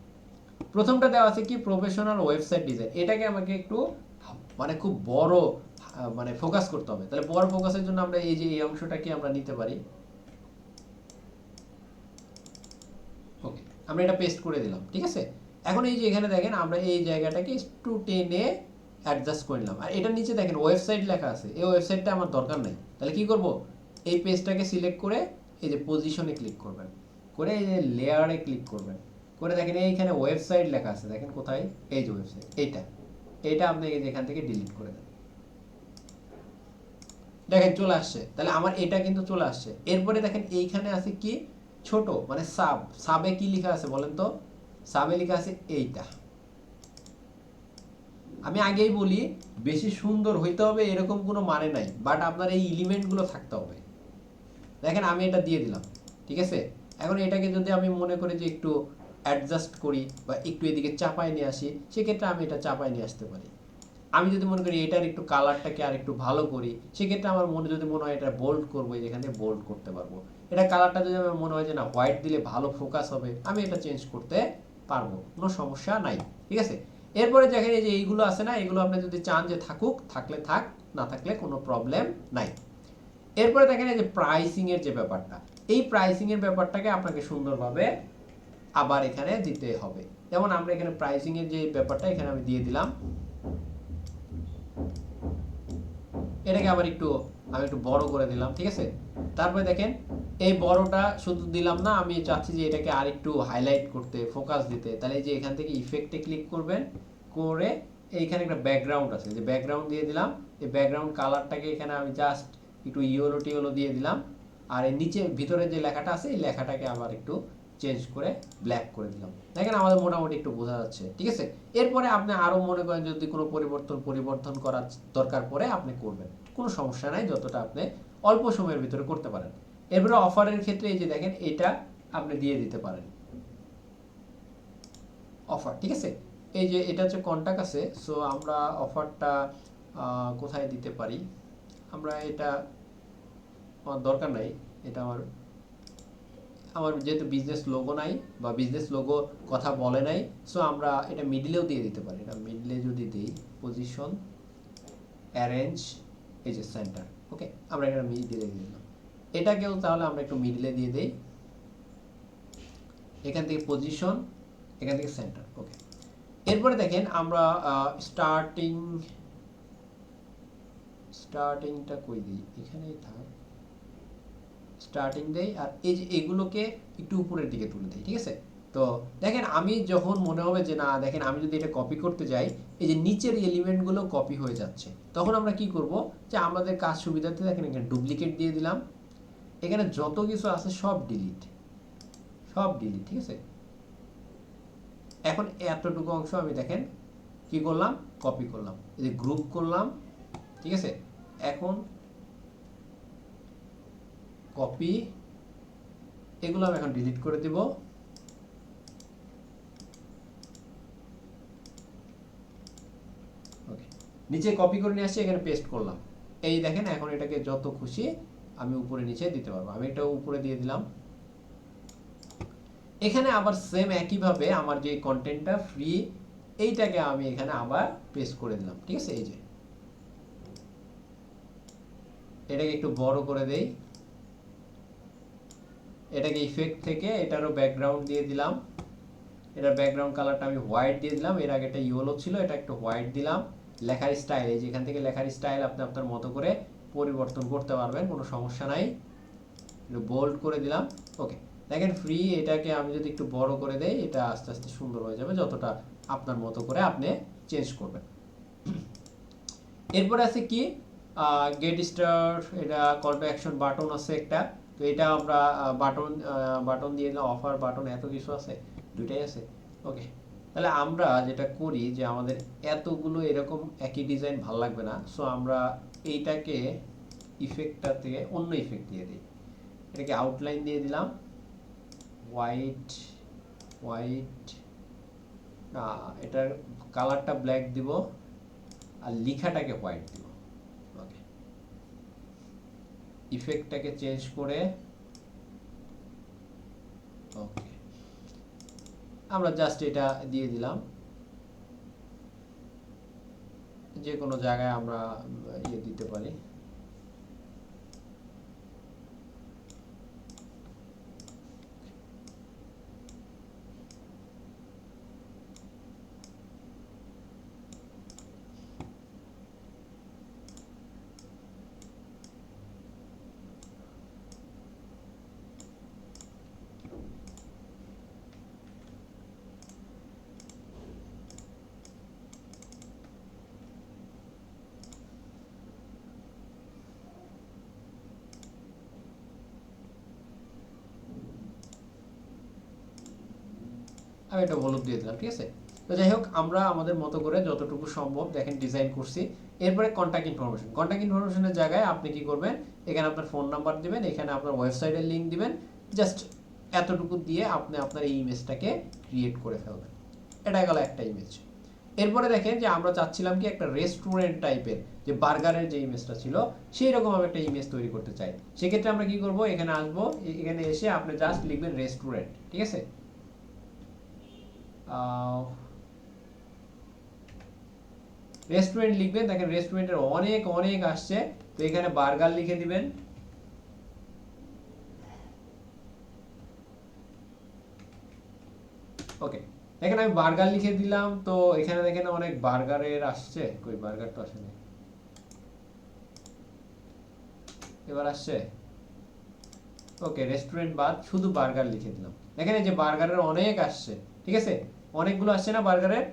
S1: প্রথমটা দেওয়া আছে কি, প্রফেশনাল ওয়েবসাইট ডিজাইন, এটাকে আমাকে একটু মানে খুব বড় মানে ফোকাস করতে হবে। তাহলে বড় ফোকাসের জন্য আমরা এই যে এই অংশটাকে আমরা নিতে পারি, ওকে, আমরা এটা পেস্ট করে দিলাম, ঠিক আছে? এখন এই যে এখানে দেখেন আমরা এই জায়গাটাকে একটু টেনে অ্যাডজাস্ট করে নিলাম। আর এটার নিচে দেখেন ওয়েবসাইট লেখা আছে, এই ওয়েবসাইটটা আমার দরকার নেই। তাহলে কি করব, এই পেজটাকে সিলেক্ট করে এই যে পজিশনে ক্লিক করবেন, করে এই যে লেয়ারে ক্লিক করবেন, করে দেখেন এইখানে ওয়েবসাইট লেখা আছে, দেখেন কোথায়, এই যে ওয়েবসাইট, এইটা আপনি এখান থেকে ডিলিট করে দেন। দেখেন চলে আসছে, তাহলে আমার এটা কিন্তু চলে আসছে। এরপরে দেখেন এইখানে আছে কি, ছোট মানে সাবে কি লেখা আছে বলেন তো? সাবে লেখা আছে এইটা। আমি আগেই বলি, বেশি সুন্দর হইতে হবে এরকম কোনো মানে নাই, বাট আপনার এই এলিমেন্টগুলো থাকতে হবে। দেখেন আমি এটা দিয়ে দিলাম, ঠিক আছে? এখন এটাকে যদি আমি মনে করি যে একটু অ্যাডজাস্ট করি বা একটু এদিকে চাপায় নিয়ে আসি, সেক্ষেত্রে আমি এটা চাপায় নিয়ে আসতে পারি। আমি যদি মনে করি এটার একটু কালারটাকে আর একটু ভালো করি, সেক্ষেত্রে আমার যদি মনে হয় এটা বোল্ড করবো, যেখান থেকে বোল্ড করতে পারবো। এটা কালারটা যদি আমার মনে হয় যে না হোয়াইট দিলে ভালো ফোকাস হবে, আমি এটা চেঞ্জ করতে পারবো, কোনো সমস্যা নাই, ঠিক আছে? এরপরে দেখেন এই যে এইগুলো আছে না, এগুলো আপনি যদি চান যে থাকুক, থাকলে থাক, না থাকলে কোনো প্রবলেম নাই। এরপরে দেখেন এই যে প্রাইসিং এর যে ব্যাপারটা, এই প্রাইসিং এর ব্যাপারটাকে আপনাকে সুন্দরভাবে আবার এখানে দিতে হবে। যেমন আমরা এখানে প্রাইসিং এর যে ব্যাপারটা এখানে আমি দিয়ে দিলাম, এটাকে আবার আমি একটু বড় করে দিলাম, ঠিক আছে? তারপরে দেখেন এই বড়টা শুধু দিলাম না, আমি চাচ্ছি যে এটাকে আর একটু হাইলাইট করতে, ফোকাস দিতে। তাহলে এই যে এখান থেকে ইফেক্টে ক্লিক করবেন, করে এইখানে একটা ব্যাকগ্রাউন্ড আছে, যে ব্যাকগ্রাউন্ড দিয়ে দিলাম। এই ব্যাকগ্রাউন্ড কালারটাকে এখানে আমি জাস্ট একটু ইয়েলো টিয়েলো দিয়ে দিলাম। আর এর নিচে ভিতরে যে লেখাটা আছে, এই লেখাটাকে আবার একটু চেঞ্জ করে ব্ল্যাক করে দিলাম। দেখেন আমাদের মোটামুটি একটু বোঝা যাচ্ছে, ঠিক আছে। এরপরে আপনি আরও মনে করেন যদি কোনো পরিবর্তন করার দরকার পড়ে আপনি করবেন, কোনো সমস্যা নাই, যতটা আপনি অল্প সময়ের ভিতরে করতে পারেন। এরপরে অফারের ক্ষেত্রে এই যে দেখেন এটা আপনি দিয়ে দিতে পারেন অফার, ঠিক আছে। এই যে এটা হচ্ছে কন্টাক্ট আছে, সো আমরা অফারটা কোথায় দিতে পারি, আমরা এটা আমার দরকার নাই, এটা আমার যেহেতু বিজনেস লোগো নাই বা বিজনেস লোগো কথা বলে নাই, সো আমরা এটা মিডলেও দিয়ে দিতে পারি। এটা মিডলে যদি দিই পজিশন অ্যারেঞ্জ এই যে সেন্টার, ওকে, আমরা এখানে মিডলে দিয়ে দিলাম। এটাকেও তাহলে আমরা একটু মিডলে দিয়ে দেই, এখান থেকে পজিশন, এখান থেকে সেন্টার, ওকে। এরপরে দেখেন আমরা স্টার্টিংটা কই দিই, এখানেই থাক, স্টার্টিং দেই, আর এই যে এগুলোকে একটু উপরের দিকে তুলে দিই, ঠিক আছে। তো দেখেন আমি যখন মনে হবে যে না দেখেন আমি যদি এটা কপি করতে যাই, এই যে নিচের এলিমেন্টগুলো কপি হয়ে যাচ্ছে, তখন আমরা কি করব, যে আমাদের কাজ সুবিধার্থে দেখেন এখানে ডুপ্লিকেট দিয়ে দিলাম, এখানে যত কিছু আছে সব ডিলিট, ঠিক আছে। এখন এতটুকু অংশ আমি দেখেন কি করলাম, কপি করলাম, এই যে গ্রুপ করলাম, ঠিক আছে। এখন কপি, এগুলো আমি এখন ডিলিট করে দিব, ওকে। নিচে কপি করে নিয়ে আসছি, এখানে পেস্ট করলাম, এই দেখেন এখন এটাকে যত খুশি আমি উপরে নিচে দিতে পারবো। আমি এটা উপরে দিয়ে দিলাম। এখানে আবার সেম একইভাবে আমার যে কন্টেন্টটা ফ্রি, এইটাকে আমি এখানে আবার পেস্ট করে দিলাম, ঠিক আছে। এই যে এটাকে একটু বড় করে দেই, এটাকে ইফেক্ট থেকে এটারও ব্যাকগ্রাউন্ড দিয়ে দিলাম, এটার ব্যাকগ্রাউন্ড কালারটা আমি হোয়াইট দিয়ে দিলাম, এর আগে এটা ইয়েলো ছিল, এটা একটু হোয়াইট দিলাম। লেখার স্টাইল, এই যেখান থেকে লেখার স্টাইল আপনি আপনার মতো করে পরিবর্তন করতে পারবেন, কোনো সমস্যা নাই। একটু বোল্ড করে দিলাম, ওকে। দেখেন ফ্রি, এটাকে আমি যদি একটু বড় করে দেই, এটা আস্তে আস্তে সুন্দর হয়ে যাবে, যতটা আপনার মতো করে আপনি চেঞ্জ করবেন। এরপরে আছে কি, গেট স্টার্ট, এটা কল টু অ্যাকশন বাটন আছে একটা, তো এটা আমরা বাটন দিয়ে দিলাম, অফার বাটন, এত কিছু আছে, দুইটাই আছে, ওকে। তাহলে আমরা যেটা করি যে আমাদের এতগুলো এরকম একই ডিজাইন ভাল লাগবে না, সো আমরা এইটাকে ইফেক্টটা থেকে অন্য ইফেক্ট দিয়ে দিই, এটাকে আউটলাইন দিয়ে দিলাম, হোয়াইট, না এটার কালারটা ব্ল্যাক দিব, আর লেখাটাকে হোয়াইট দিব, ওকে। ইফেক্টটাকে চেঞ্জ করে, ওকে, আমরা জাস্ট এটা দিয়ে দিলাম, যে কোনো জায়গায় আমরা ইয়ে দিতে পারি। আমি একটা হলুদ দিয়ে দিলাম, ঠিক আছে। তো যাই হোক, আমরা আমাদের মতো করে যতটুকু সম্ভব দেখেন ডিজাইন করছি। এরপরে কন্ট্যাক্ট ইনফরমেশনের জায়গায় আপনি কি করবেন, এখানে আপনার ফোন নাম্বার দিবেন, এখানে আপনার ওয়েবসাইটের লিঙ্ক দিবেন, জাস্ট এতটুকু দিয়ে আপনি আপনার এই ইমেজটাকে ক্রিয়েট করে ফেলবেন। এটা গেল একটা ইমেজ। এরপরে দেখেন যে আমরা চাচ্ছিলাম কি একটা রেস্টুরেন্ট টাইপের, যে বার্গারের যে ইমেজটা ছিল সেই রকম আমি একটা ইমেজ তৈরি করতে চাই। সেক্ষেত্রে আমরা কি করব, এখানে আসবো, এখানে এসে আপনি জাস্ট লিখবেন রেস্টুরেন্ট, ঠিক আছে। রেস্টুরেন্ট লিখবেন, দেখেন রেস্টুরেন্টের অনেক অনেক আসছে, তো এখানে বার্গার লিখে দিবেন, ওকে। দেখেন আমি বার্গার লিখে দিলাম, তো এখানে দেখেন অনেক বার্গারের আসছে, কই বার্গার তো আসেনি, এবার আসছে, ওকে। রেস্টুরেন্ট বাদ শুধু বার্গার লিখে দিলাম, দেখেন এই যে বার্গারের অনেক আসছে, ঠিক আছে। অনেকগুলো আসছে না বার্গারের,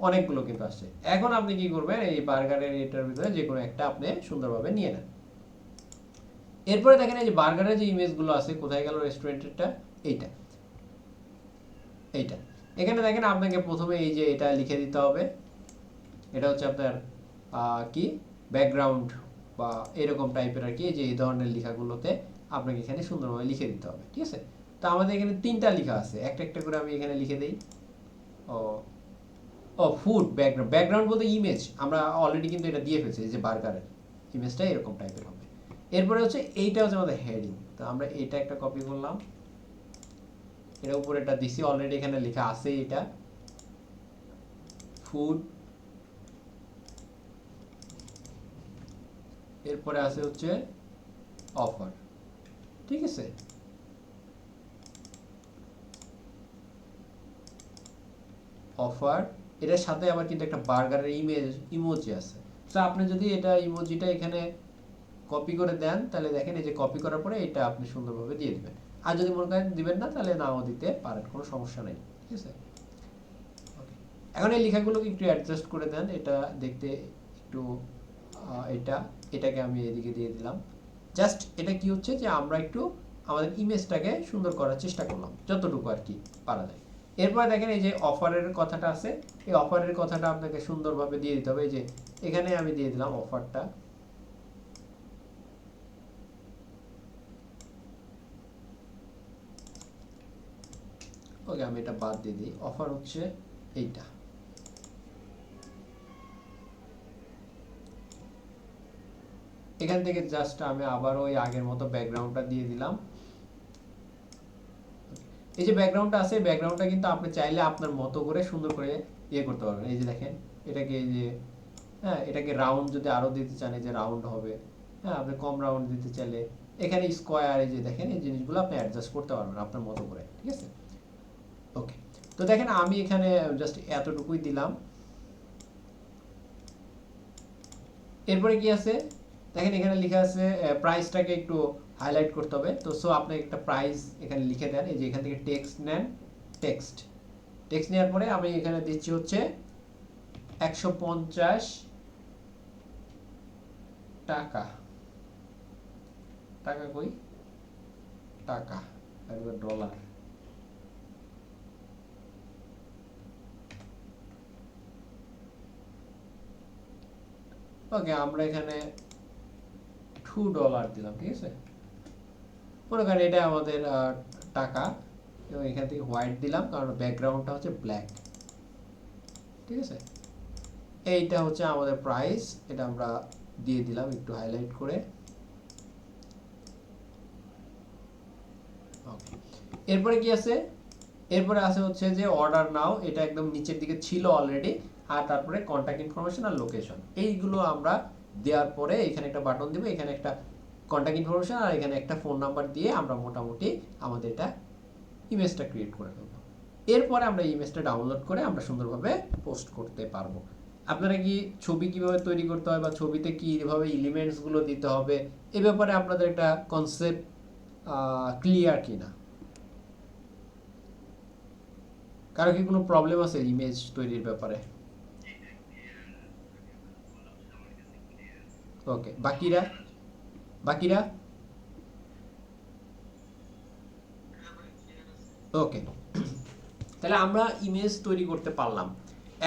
S1: অনেকগুলো কিন্তু আসছে। এখন আপনি কি করবেন, এই বার্গারের এটার ভিতরে যে কোনো একটা আপনি সুন্দরভাবে নিয়ে নেন। এরপরে দেখেন এই যে বার্গারের যে ইমেজগুলো আছে, কোথায় গেল রেস্টুরেন্টেরটা, এইটা। এইটা এখানে দেখেন আপনাকে প্রথমে এই যে এটা লিখে দিতে হবে, এটা হচ্ছে আপনার কি ব্যাকগ্রাউন্ড বা এরকম টাইপের আর কি, যে এই ধরনের লেখাগুলোতে আপনাকে এখানে সুন্দরভাবে লিখে দিতে হবে, ঠিক আছে। তো আমাদের এখানে তিনটা লেখা আছে, একটা একটা করে আমি এখানে লিখে দিই। ও ও ফুড ব্যাকগ্রাউন্ড, ব্যাকগ্রাউন্ড বলতে ইমেজ আমরা অলরেডি কিন্তু এটা দিয়ে ফেলছি, যে বার্গারের ইমেজটা এরকম টাইপের হবে। এরপরে হচ্ছে এইটা হচ্ছে আমাদের হেডিং, তো আমরা এটা একটা কপি করলাম, এটা উপরে এটা দিছি অলরেডি, এখানে লেখা আছে এটা ফুড। এরপরে আছে হচ্ছে অফার, ঠিক আছে। অফার, এটার সাথে আবার কিন্তু একটা বার্গারের ইমোজি আছে। তো আপনি যদি এটা ইমোজিটা এখানে কপি করে দেন, তাহলে দেখেন এই যে কপি করার পরে এটা আপনি সুন্দরভাবে দিয়ে দিবেন। আর যদি মনে করেন দিবেন না, তাহলে নাও দিতে পারেন, কোনো সমস্যা নেই, ঠিক আছে। ওকে, এখন এই লেখাগুলোকে একটু অ্যাডজাস্ট করে দেন, এটা দেখতে একটু এটা এটাকে আমি এদিকে দিয়ে দিলাম। জাস্ট এটা কি হচ্ছে যে আমরা একটু আমাদের ইমেজটাকে সুন্দর করার চেষ্টা করলাম, যতটুকু আর কি পারা যায়। এরপর দেখেন এই যে অফারের কথাটা আছে, এই অফারের কথাটা আপনাকে সুন্দরভাবে দিয়ে দিতে হবে। এই যে এখানে আমি দিয়ে দিলাম অফারটা। ওকে, আমি এটা বাদ দিয়ে দিই, অফার হচ্ছে এইটা। এখান থেকে জাস্ট আমি আবার ওই আগের মতো ব্যাকগ্রাউন্ডটা দিয়ে দিলাম। এই যে ব্যাকগ্রাউন্ডটা আছে, ব্যাকগ্রাউন্ডটা কিন্তু আপনি চাইলে আপনার মতো করে সুন্দর করে ইয়ে করতে পারবেন। এই যে দেখেন এটাকে, এই যে হ্যাঁ এটাকে রাউন্ড যদি আরো দিতে চান, এই যে রাউন্ড হবে। হ্যাঁ, আপনি কম রাউন্ড দিতে চাইলে এখানে স্কোয়ার, এই যে দেখেন এই জিনিসগুলো আপনি অ্যাডজাস্ট করতে পারবেন আপনার মতো করে, ঠিক আছে। ওকে, তো দেখেন আমি এখানে জাস্ট এতটুকুই দিলাম। এরপরে কি আছে দেখেন, এখানে লেখা আছে প্রাইসটাকে একটু হাইলাইট করতে হবে। তো সো আপনি একটা প্রাইস এখানে লিখে দেন, এই যে এখান থেকে টেক্সট নেন, টেক্সট টেক্সট নেওয়ার পরে আমি এখানে দিচ্ছি হচ্ছে 150 টাকা। টাকা কই, টাকা একবার ডলার। ওকে, আমরা এখানে $2 দিলাম, ঠিক আছে। মনে করেন এটা আমাদের টাকা, এবং এখান থেকে হোয়াইট দিলাম কারণ ব্যাকগ্রাউন্ডটা হচ্ছে ব্ল্যাক, ঠিক আছে। এইটা হচ্ছে আমাদের প্রাইস, এটা আমরা দিয়ে দিলাম একটু হাইলাইট করে। ওকে, এরপরে কি আছে, এরপরে আছে হচ্ছে যে অর্ডার নাও, এটা একদম নিচের দিকে ছিল অলরেডি। আর তারপরে কন্ট্যাক্ট ইনফরমেশন আর লোকেশন, এইগুলো আমরা দেওয়ার পরে এখানে একটা বাটন দিব, এখানে একটা কন্ট্যাক্ট ইনফরমেশন আর এখানে একটা ফোন নাম্বার দিয়ে আমরা মোটামুটি আমাদের এটা ইমেজটা ক্রিয়েট করে ফেলবো। এরপরে আমরা ইমেজটা ডাউনলোড করে আমরা সুন্দরভাবে পোস্ট করতে পারবো। আপনারা কি ছবি কিভাবে তৈরি করতে হয় বা ছবিতে কীভাবে এলিমেন্টসগুলো দিতে হবে, এ ব্যাপারে আপনাদের একটা কনসেপ্ট ক্লিয়ার কিনা? কারো কি কোনো প্রবলেম আছে ইমেজ তৈরির ব্যাপারে? ওকে, বাকিরা বাকিরা ওকে, তাহলে আমরা ইমেজ তৈরি করতে পারলাম।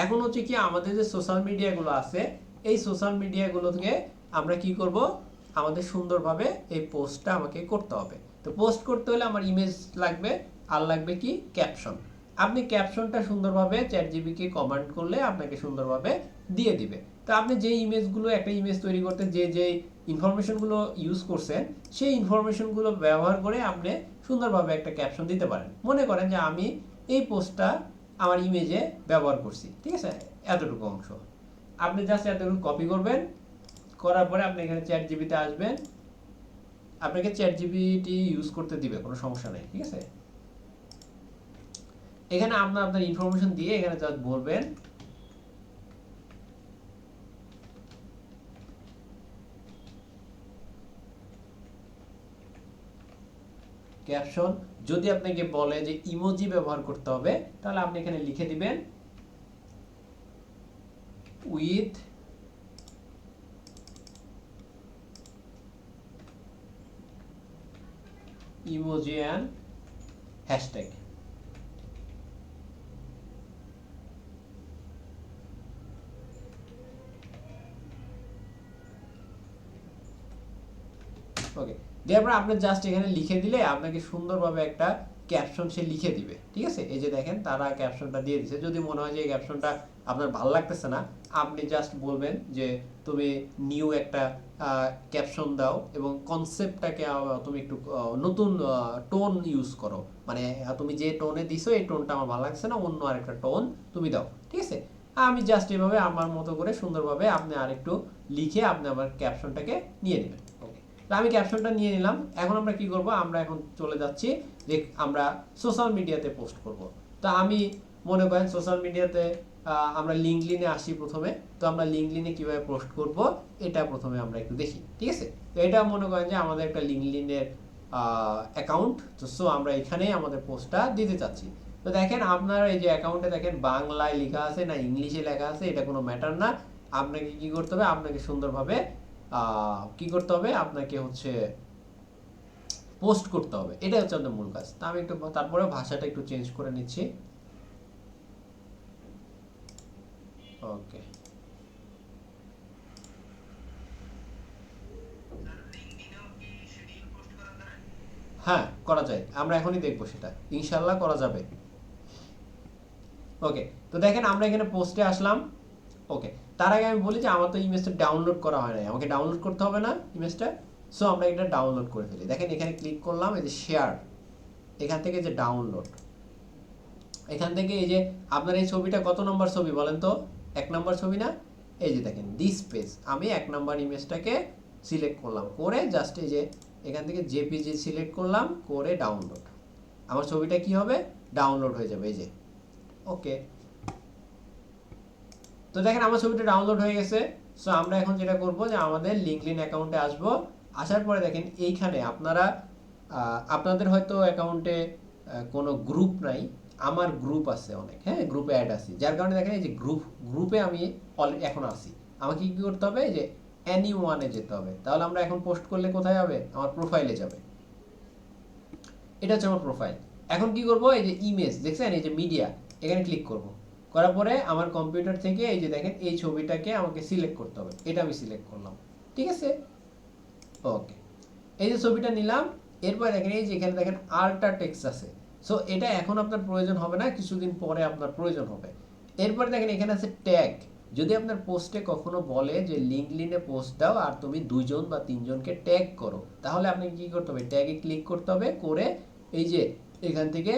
S1: এখন হচ্ছে কি আমাদের যে সোশ্যাল মিডিয়াগুলো আছে, এই সোশ্যাল মিডিয়াগুলো থেকে আমরা কি করব, আমাদের সুন্দরভাবে এই পোস্টটা আমাকে করতে হবে। তো পোস্ট করতে হলে আমার ইমেজ লাগবে, আর লাগবে কি ক্যাপশন। আপনি ক্যাপশনটা সুন্দরভাবে চ্যাট জিপিকে কমান্ড করলে আপনাকে সুন্দরভাবে দিয়ে দিবে। তো আপনি যে ইমেজগুলো, একটা ইমেজ তৈরি করতে যে যে ইনফরমেশনগুলো ইউজ করছেন, সেই ইনফরমেশনগুলো ব্যবহার করে আপনি সুন্দরভাবে একটা ক্যাপশন দিতে পারেন। মনে করেন যে আমি এই পোস্টটা আমার ইমেজে ব্যবহার করছি, ঠিক আছে, এতটুকু অংশ। আপনি জাস্ট এতটুকু কপি করবেন, করার পরে আপনি এখানে চ্যাট জিপিতে আসবেন, আপনাকে চ্যাট জিপিটি ইউজ করতে দিবে, কোনো সমস্যা নেই, ঠিক আছে। এখানে আপনার আপনার ইনফরমেশন দিয়ে এখানে জাস্ট বলবেন ক্যাপশন। যদি আপনাকে বলে যে ইমোজি ব্যবহার করতে হবে, তাহলে আপনি এখানে লিখে দিবেন উইথ ইমোজি অ্যান্ড হ্যাশট্যাগ। ওকে, দেওয়ার পর আপনি জাস্ট এখানে লিখে দিলে আপনাকে সুন্দরভাবে একটা ক্যাপশন সে লিখে দিবে। ঠিক আছে, এই যে দেখেন তারা ক্যাপশনটা দিয়ে দিচ্ছে। যদি মনে হয় যে এই ক্যাপশনটা আপনার ভালো লাগতেছে না, আপনি জাস্ট বলবেন যে তুমি নিউ একটা ক্যাপশন দাও এবং কনসেপ্টটাকে তুমি একটু নতুন টোন ইউজ করো, মানে তুমি যে টোনে দিছো এই টোনটা আমার ভালো লাগছে না, অন্য আরেকটা টোন তুমি দাও। ঠিক আছে, আমি জাস্ট এভাবে আমার মতো করে সুন্দরভাবে আপনি আরেকটু লিখে আপনি আমার ক্যাপশনটাকে নিয়ে নেবেন। ওকে, তো আমি ক্যাপশনটা নিয়ে নিলাম। এখন আমরা কি করব, আমরা এখন চলে যাচ্ছি যে আমরা সোশ্যাল মিডিয়াতে পোস্ট করব। তো আমি মনে করেন সোশ্যাল মিডিয়াতে আমরা লিঙ্কডইনে আসি প্রথমে। তো আমরা লিঙ্কডইনে কিভাবে পোস্ট করব এটা প্রথমে আমরা একটু দেখি। ঠিক আছে, তো এটা মনে করেন যে আমাদের একটা লিঙ্কডইনের অ্যাকাউন্ট, তো সো আমরা এখানেই আমাদের পোস্টটা দিতে চাচ্ছি। তো দেখেন আপনার এই যে অ্যাকাউন্টে দেখেন বাংলায় লেখা আছে না ইংলিশে লেখা আছে, এটা কোনো ম্যাটার না। আপনাকে কি করতে হবে, আপনাকে সুন্দরভাবে কি করতে হবে, আপনাকে হচ্ছে পোস্ট করতে হবে, এটা হচ্ছে আমাদের মূল কাজ। তা আমি একটু তারপরে ভাষাটা একটু চেঞ্জ করে নিচ্ছি। ওকে, হ্যাঁ করা যায়, আমরা এখনই দেখবো সেটা, ইনশাল্লাহ করা যাবে। ওকে, তো দেখেন আমরা এখানে পোস্টে আসলাম। ওকে, তার আগে আমি বলি যে আমার তো ইমেজটা ডাউনলোড করা হয় নাই, আমাকে ডাউনলোড করতে হবে না ইমেজটা। সো আমরা এটা ডাউনলোড করে ফেলি। দেখেন এখানে ক্লিক করলাম, এই যে শেয়ার, এখান থেকে যে ডাউনলোড, এখান থেকে এই যে আপনার এই ছবিটা কত নম্বর ছবি বলেন তো, 1 নম্বর ছবি না? এই যে দেখেন দিস পেজ, আমি 1 নম্বর ইমেজটাকে সিলেক্ট করলাম, করে জাস্ট এই যে এখান থেকে জেপিজি সিলেক্ট করলাম, করে ডাউনলোড, আমার ছবিটা কি হবে, ডাউনলোড হয়ে যাবে এই যে। ওকে, তো দেখেন আমার ছবিটা ডাউনলোড হয়ে গেছে। সো আমরা এখন যেটা করব যে আমাদের লিঙ্কডইন অ্যাকাউন্টে আসব। আসার পরে দেখেন এইখানে আপনারা আপনাদের হয়তো অ্যাকাউন্টে কোনো গ্রুপ নাই, আমার গ্রুপ আছে অনেক, হ্যাঁ গ্রুপে অ্যাড আছি, যার কারণে দেখেন এই যে গ্রুপে আমি এখন আছি। আমাকে কি করতে হবে, যে এনি ওয়ানে যেতে হবে। তাহলে আমরা এখন পোস্ট করলে কোথায় যাবে, আমার প্রোফাইলে যাবে। এটা হচ্ছে আমার প্রোফাইল। এখন কি করব, এই যে ইমেজ দেখছেন, এই যে মিডিয়া, এখানে ক্লিক করব। করার পরে আমার কম্পিউটার থেকে এই যে দেখেন এই ছবিটাকে আমাকে সিলেক্ট করতে হবে, এটা আমি সিলেক্ট করলাম। ঠিক আছে, ওকে, এই যে ছবিটা নিলাম। এরপর দেখেন এই যে এখানে দেখেন আল্টা টেক্সট আছে। সো এটা এখন আপনার প্রয়োজন হবে না, কিছুদিন পরে আপনার প্রয়োজন হবে। এরপর দেখেন এখানে আছে ট্যাগ। যদি আপনার পোস্টে কখনো বলে যে লিঙ্কডইনে পোস্ট দাও আর তুমি 2 জন বা 3 জনকে ট্যাগ করো, তাহলে আপনাকে কি করতে হবে, ট্যাগে ক্লিক করতে হবে, করে এই যে এখান থেকে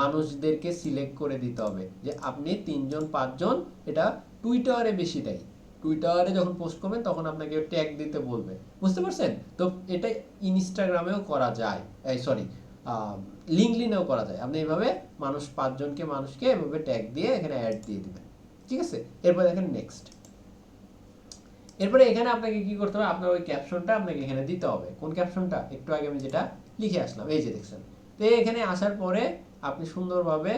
S1: মানুষদেরকে সিলেক্ট করে দিতে হবে যে আপনি 3 জন 5 জন। এটা টুইটারে বেশি দেয়, টুইটারে যখন পোস্ট করবেন তখন আপনাকে ট্যাগ দিতে বলবে, বুঝতে পারছেন? তো এটা ইনস্টাগ্রামেও করা যায়, এই সরি লিঙ্কডইনেও করা যায়। আপনি এইভাবে 5 জনকে মানুষকে এভাবে ট্যাগ দিয়ে এখানে অ্যাড দিয়ে দিবেন। ঠিক আছে, এরপর দেখেন নেক্সট। এরপরে এখানে আপনাকে কি করতে হবে, আপনার ওই ক্যাপশনটা আপনাকে এখানে দিতে হবে। কোন ক্যাপশনটা, একটু আগে আমি যেটা লিখে আসলাম, এই যে দেখছেন। তো এখানে আসার পরে আপনি সুন্দরভাবে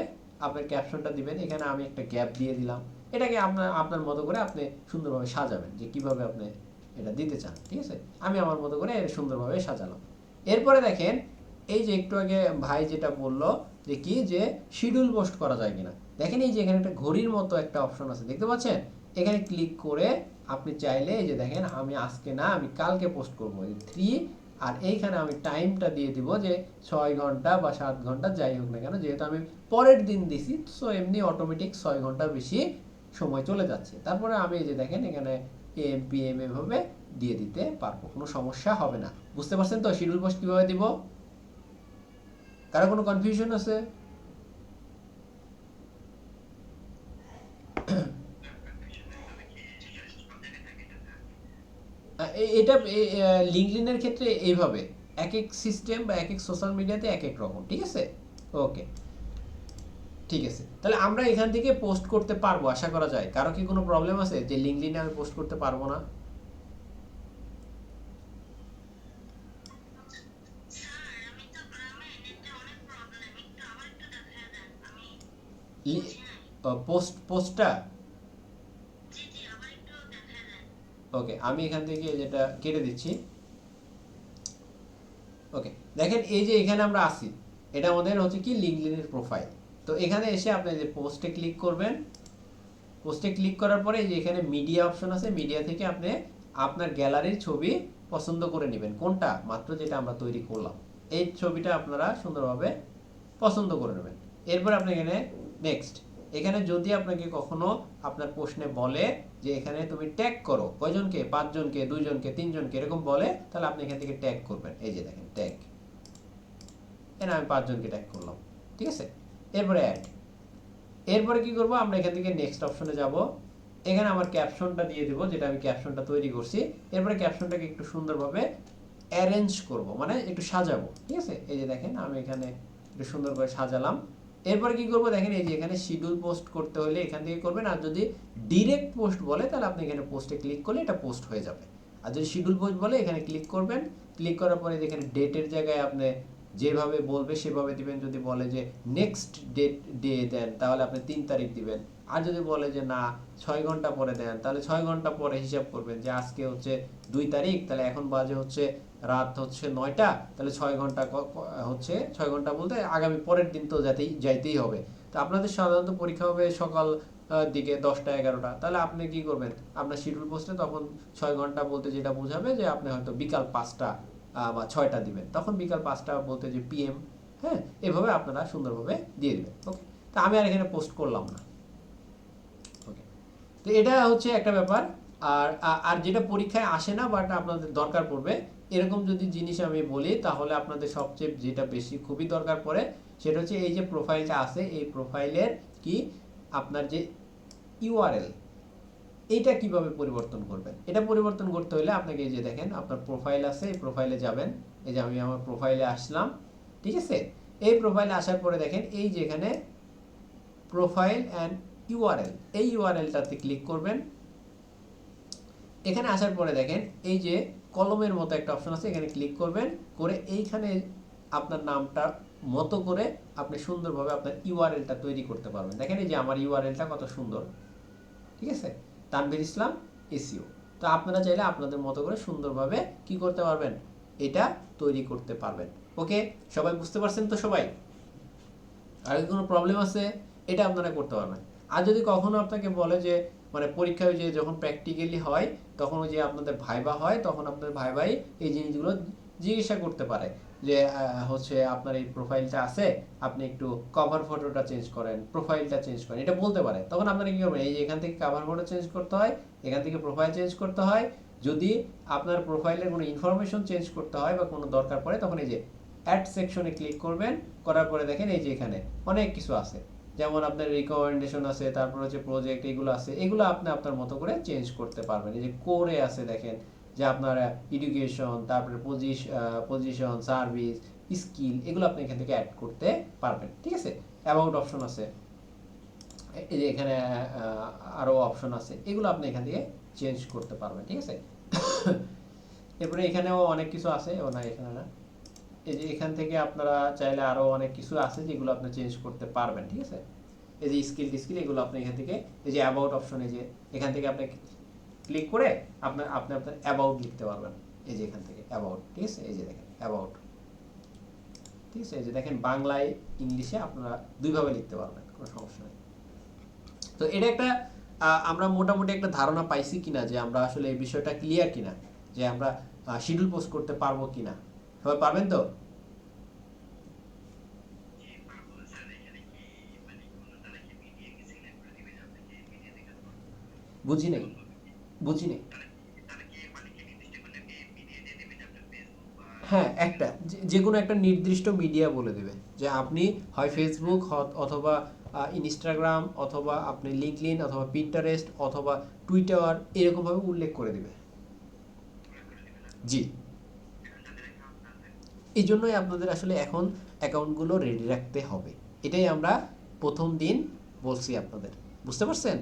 S1: আপনার ক্যাপশনটা দিবেন। এখানে আমি একটা গ্যাপ দিয়ে দিলাম। এটাকে আপনার আপনার মতো করে আপনি সুন্দরভাবে সাজাবেন যে কিভাবে আপনি এটা দিতে চান। ঠিক আছে, আমি আমার মতো করে সুন্দরভাবে সাজালাম। এরপরে দেখেন এই যে একটু আগে ভাই যেটা বললো যে কি, যে শিডিউল পোস্ট করা যায় কিনা। দেখেন এই যে এখানে একটা ঘড়ির মতো একটা অপশন আছে, দেখতে পাচ্ছেন? এখানে ক্লিক করে আপনি চাইলে এই যে দেখেন আমি আজকে না, আমি কালকে পোস্ট করবো, এই 3, আর এইখানে আমি টাইমটা দিয়ে দিব যে 6 ঘন্টা বা 7 ঘন্টা যাই হোক না কেন, যেহেতু আমি পরের দিন দিছি, সো এমনি অটোমেটিক 6 ঘন্টার বেশি সময় চলে যাচ্ছে। তারপরে আমি এই যে দেখেন এখানে এম পি এম এভাবে দিয়ে দিতে পারবো, কোনো সমস্যা হবে না। বুঝতে পারছেন তো শিডিউল পোস্ট কিভাবে দিব? কারো কোনো কনফিউশন আছে? এটা লিঙ্কডইনের ক্ষেত্রে এইভাবে, এক এক সিস্টেম বা এক এক সোশ্যাল মিডিয়াতে এক এক রকম। ঠিক আছে, ওকে, ঠিক আছে, তাহলে আমরা এখান থেকে পোস্ট করতে পারবো আশা করা যায়। কারো কি কোনো প্রবলেম আছে যে লিঙ্কডইনে আমি পোস্ট করতে পারবো না? পোস্টটা, ওকে, আমি এখান থেকে যেটা কেটে দিচ্ছি। ওকে, দেখেন এই যে এখানে আমরা আসি, এটা আমাদের হচ্ছে কি লিঙ্কডইনের প্রোফাইল। তো এখানে এসে আপনি যে পোস্টে ক্লিক করবেন। পোস্টে ক্লিক করার পরে এই যে এখানে মিডিয়া অপশন আছে, মিডিয়া থেকে আপনি আপনার গ্যালারির ছবি পছন্দ করে নেবেন কোনটা, মাত্র যেটা আমরা তৈরি করলাম এই ছবিটা আপনারা সুন্দরভাবে পছন্দ করে নেবেন। এরপর আপনি এখানে নেক্সট, এখানে যদি আপনাকে কখনো আপনার প্রশ্নে বলে যে এখানে তুমি ট্যাগ করো কয়জনকে, 5 জনকে, 2 জনকে, 3 জনকে এরকম বলে, তাহলে আপনি এখান থেকে ট্যাগ করবেন। এই যে দেখেন ট্যাগ, এখানে আমি 5 জনকে ট্যাগ করলাম, ঠিক আছে। এরপরে অ্যাড, এরপরে কি করব, আমরা এখান থেকে নেক্সট অপশনে যাব। এখানে আমার ক্যাপশনটা দিয়ে দেবো, যেটা আমি ক্যাপশনটা তৈরি করছি। এরপরে ক্যাপশনটাকে একটু সুন্দরভাবে অ্যারেঞ্জ করব, মানে একটু সাজাবো, ঠিক আছে। এই যে দেখেন আমি এখানে একটু সুন্দর করে সাজালাম। এরপরে কি করব দেখেন, এই যে এখানে শিডিউল পোস্ট করতে হলে এখান থেকে করবেন, আর যদি ডিরেক্ট পোস্ট বলে তাহলে আপনি এখানে পোস্টে ক্লিক করলে এটা পোস্ট হয়ে যাবে। আর যদি শিডিউল পোস্ট বলে এখানে ক্লিক করবেন, ক্লিক করার পরে এখানে ডেটের জায়গায় আপনি যেভাবে বলবে সেভাবে দিবেন। যদি বলে যে নেক্সট ডেট দিয়ে দেন তাহলে আপনি 3 তারিখ দিবেন। আর যদি বলে যে না 6 ঘন্টা পরে দেন তাহলে 6 ঘন্টা পরে হিসাব করবেন, যে আজকে হচ্ছে 2 তারিখ, তাহলে এখন বাজে হচ্ছে রাত হচ্ছে 9টা, তাহলে 6 ঘন্টা হচ্ছে 6 ঘন্টা বলতে আগামী পরের দিন তো যাইতেই হবে। তো আপনাদের সাধারণত পরীক্ষা হবে সকাল দিকে 10টা 11টা, তাহলে আপনি কি করবেন, আপনার শিডিউল পোস্টে তখন 6 ঘন্টা বলতে যেটা বোঝাবে যে আপনি হয়তো বিকাল 5টা বা 6টা দিবেন, তখন বিকাল 5টা বলতে যে পিএম। হ্যাঁ, এভাবে আপনারা সুন্দরভাবে দিয়ে দিবেন। ওকে, তো আমি আর এখানে পোস্ট করলাম না। ওকে, তো এটা হচ্ছে একটা ব্যাপার। আর আর যেটা পরীক্ষায় আসে না বাট আপনাদের দরকার পড়বে, এরকম যদি জিনিস আমি বলি তাহলে আপনাদের সবচেয়ে যেটা বেশি খুবই দরকার পড়ে সেটা হচ্ছে এই যে প্রোফাইলটা আছে, এই প্রোফাইলের কি আপনার যে ইউআরএল, এইটা কিভাবে পরিবর্তন করবেন। এটা পরিবর্তন করতে হলে আপনাকে এই যে দেখেন আপনার প্রোফাইল আছে, এই প্রোফাইলে যাবেন। এই যে আমি আমার প্রোফাইলে আসলাম, ঠিক আছে। এই প্রোফাইলে আসার পরে দেখেন এই যে এখানে প্রোফাইল অ্যান্ড ইউআরএল, এই ইউআরএলটাতে ক্লিক করবেন। এখানে আসার পরে দেখেন এই যে কলমের মতো একটা অপশন আছে, এখানে ক্লিক করবেন, করে এইখানে আপনার নামটা মতো করে আপনি সুন্দরভাবে আপনার ইউআরএলটা তৈরি করতে পারবেন। দেখেন এই যে আমার ইউআরএলটা কত সুন্দর, ঠিক আছে, তানভীর ইসলাম এসইও। তো আপনারা চাইলে আপনাদের মতো করে সুন্দরভাবে কি করতে পারবেন, এটা তৈরি করতে পারবেন। ওকে, সবাই বুঝতে পারছেন তো সবাই? আর কোনো প্রবলেম আছে, এটা আপনারা করতে পারবেন। আর যদি কখনো আপনাকে বলে যে মানে পরীক্ষায় যে যখন প্র্যাকটিক্যালি হয় তখন ওই যে আপনাদের ভাইবা হয়, তখন আপনাদের ভাই এই জিনিসগুলো জিজ্ঞাসা করতে পারে যে হচ্ছে আপনার এই প্রোফাইলটা আছে, আপনি একটু কভার ফটোটা চেঞ্জ করেন, প্রোফাইলটা চেঞ্জ করেন, এটা বলতে পারে। তখন আপনারা কি করবেন, এই যে এখান থেকে কভার ফটো চেঞ্জ করতে হয়, এখান থেকে প্রোফাইল চেঞ্জ করতে হয়। যদি আপনার প্রোফাইলের কোনো ইনফরমেশন চেঞ্জ করতে হয় বা কোনো দরকার পড়ে তখন এই যে অ্যাড সেকশনে ক্লিক করবেন, করার পরে দেখেন এই যে এখানে অনেক কিছু আছে, যেমন আপনার রিকমেন্ডেশন আছে, তারপর হচ্ছে প্রজেক্ট, এগুলো আছে, এগুলো আপনি আপনার মতো করে চেঞ্জ করতে পারবেন। এই যে কোরে আছে দেখেন যে আপনার এডুকেশন, তারপরে পজিশন, সার্ভিস, স্কিল, এগুলো আপনি এখান থেকে অ্যাড করতে পারবেন, ঠিক আছে। অ্যাবাউট অপশন আছে, এই যে এখানে আরও অপশন আছে, এগুলো আপনি এখান থেকে চেঞ্জ করতে পারবেন, ঠিক আছে। এরপরে এখানেও অনেক কিছু আছে, ও না এখানে না, এই যে এখান থেকে আপনারা চাইলে আরও অনেক কিছু আছে যেগুলো আপনি চেঞ্জ করতে পারবেন, ঠিক আছে। এই যে স্কিল এগুলো আপনি এখান থেকে, এই যে অ্যাবাউট অপশনে যে এখান থেকে আপনি ক্লিক করে আপনি আপনার অ্যাবাউট লিখতে পারবেন। এই যে এখান থেকে অ্যাবাউট, ঠিক আছে, এই যে দেখেন অ্যাবাউট, ঠিক আছে। এই যে দেখেন বাংলায় ইংলিশে আপনারা দুইভাবে লিখতে পারবেন, কোনো সমস্যা নেই। তো এটা একটা আমরা মোটামুটি একটা ধারণা পাইছি কিনা যে আমরা আসলে এই বিষয়টা ক্লিয়ার কিনা, যে আমরা শিডিউল পোস্ট করতে পারবো কিনা। সবাই পারবেন তো? বুঝি নাই, বুঝি নাই। হ্যাঁ, একটা যে কোনো একটা নির্দিষ্ট মিডিয়া বলে দেবে যে আপনি হয় ফেসবুক অথবা ইনস্টাগ্রাম অথবা আপনি লিঙ্কডইন অথবা পিন্টারেস্ট অথবা টুইটার, এরকমভাবে উল্লেখ করে দিবে। জি, এই জন্যই আপনাদের আসলে এখন অ্যাকাউন্টগুলো রেডি রাখতে হবে। এটাই আমরা প্রথম দিন বলছি আপনাদের। বুঝতে পারছেন?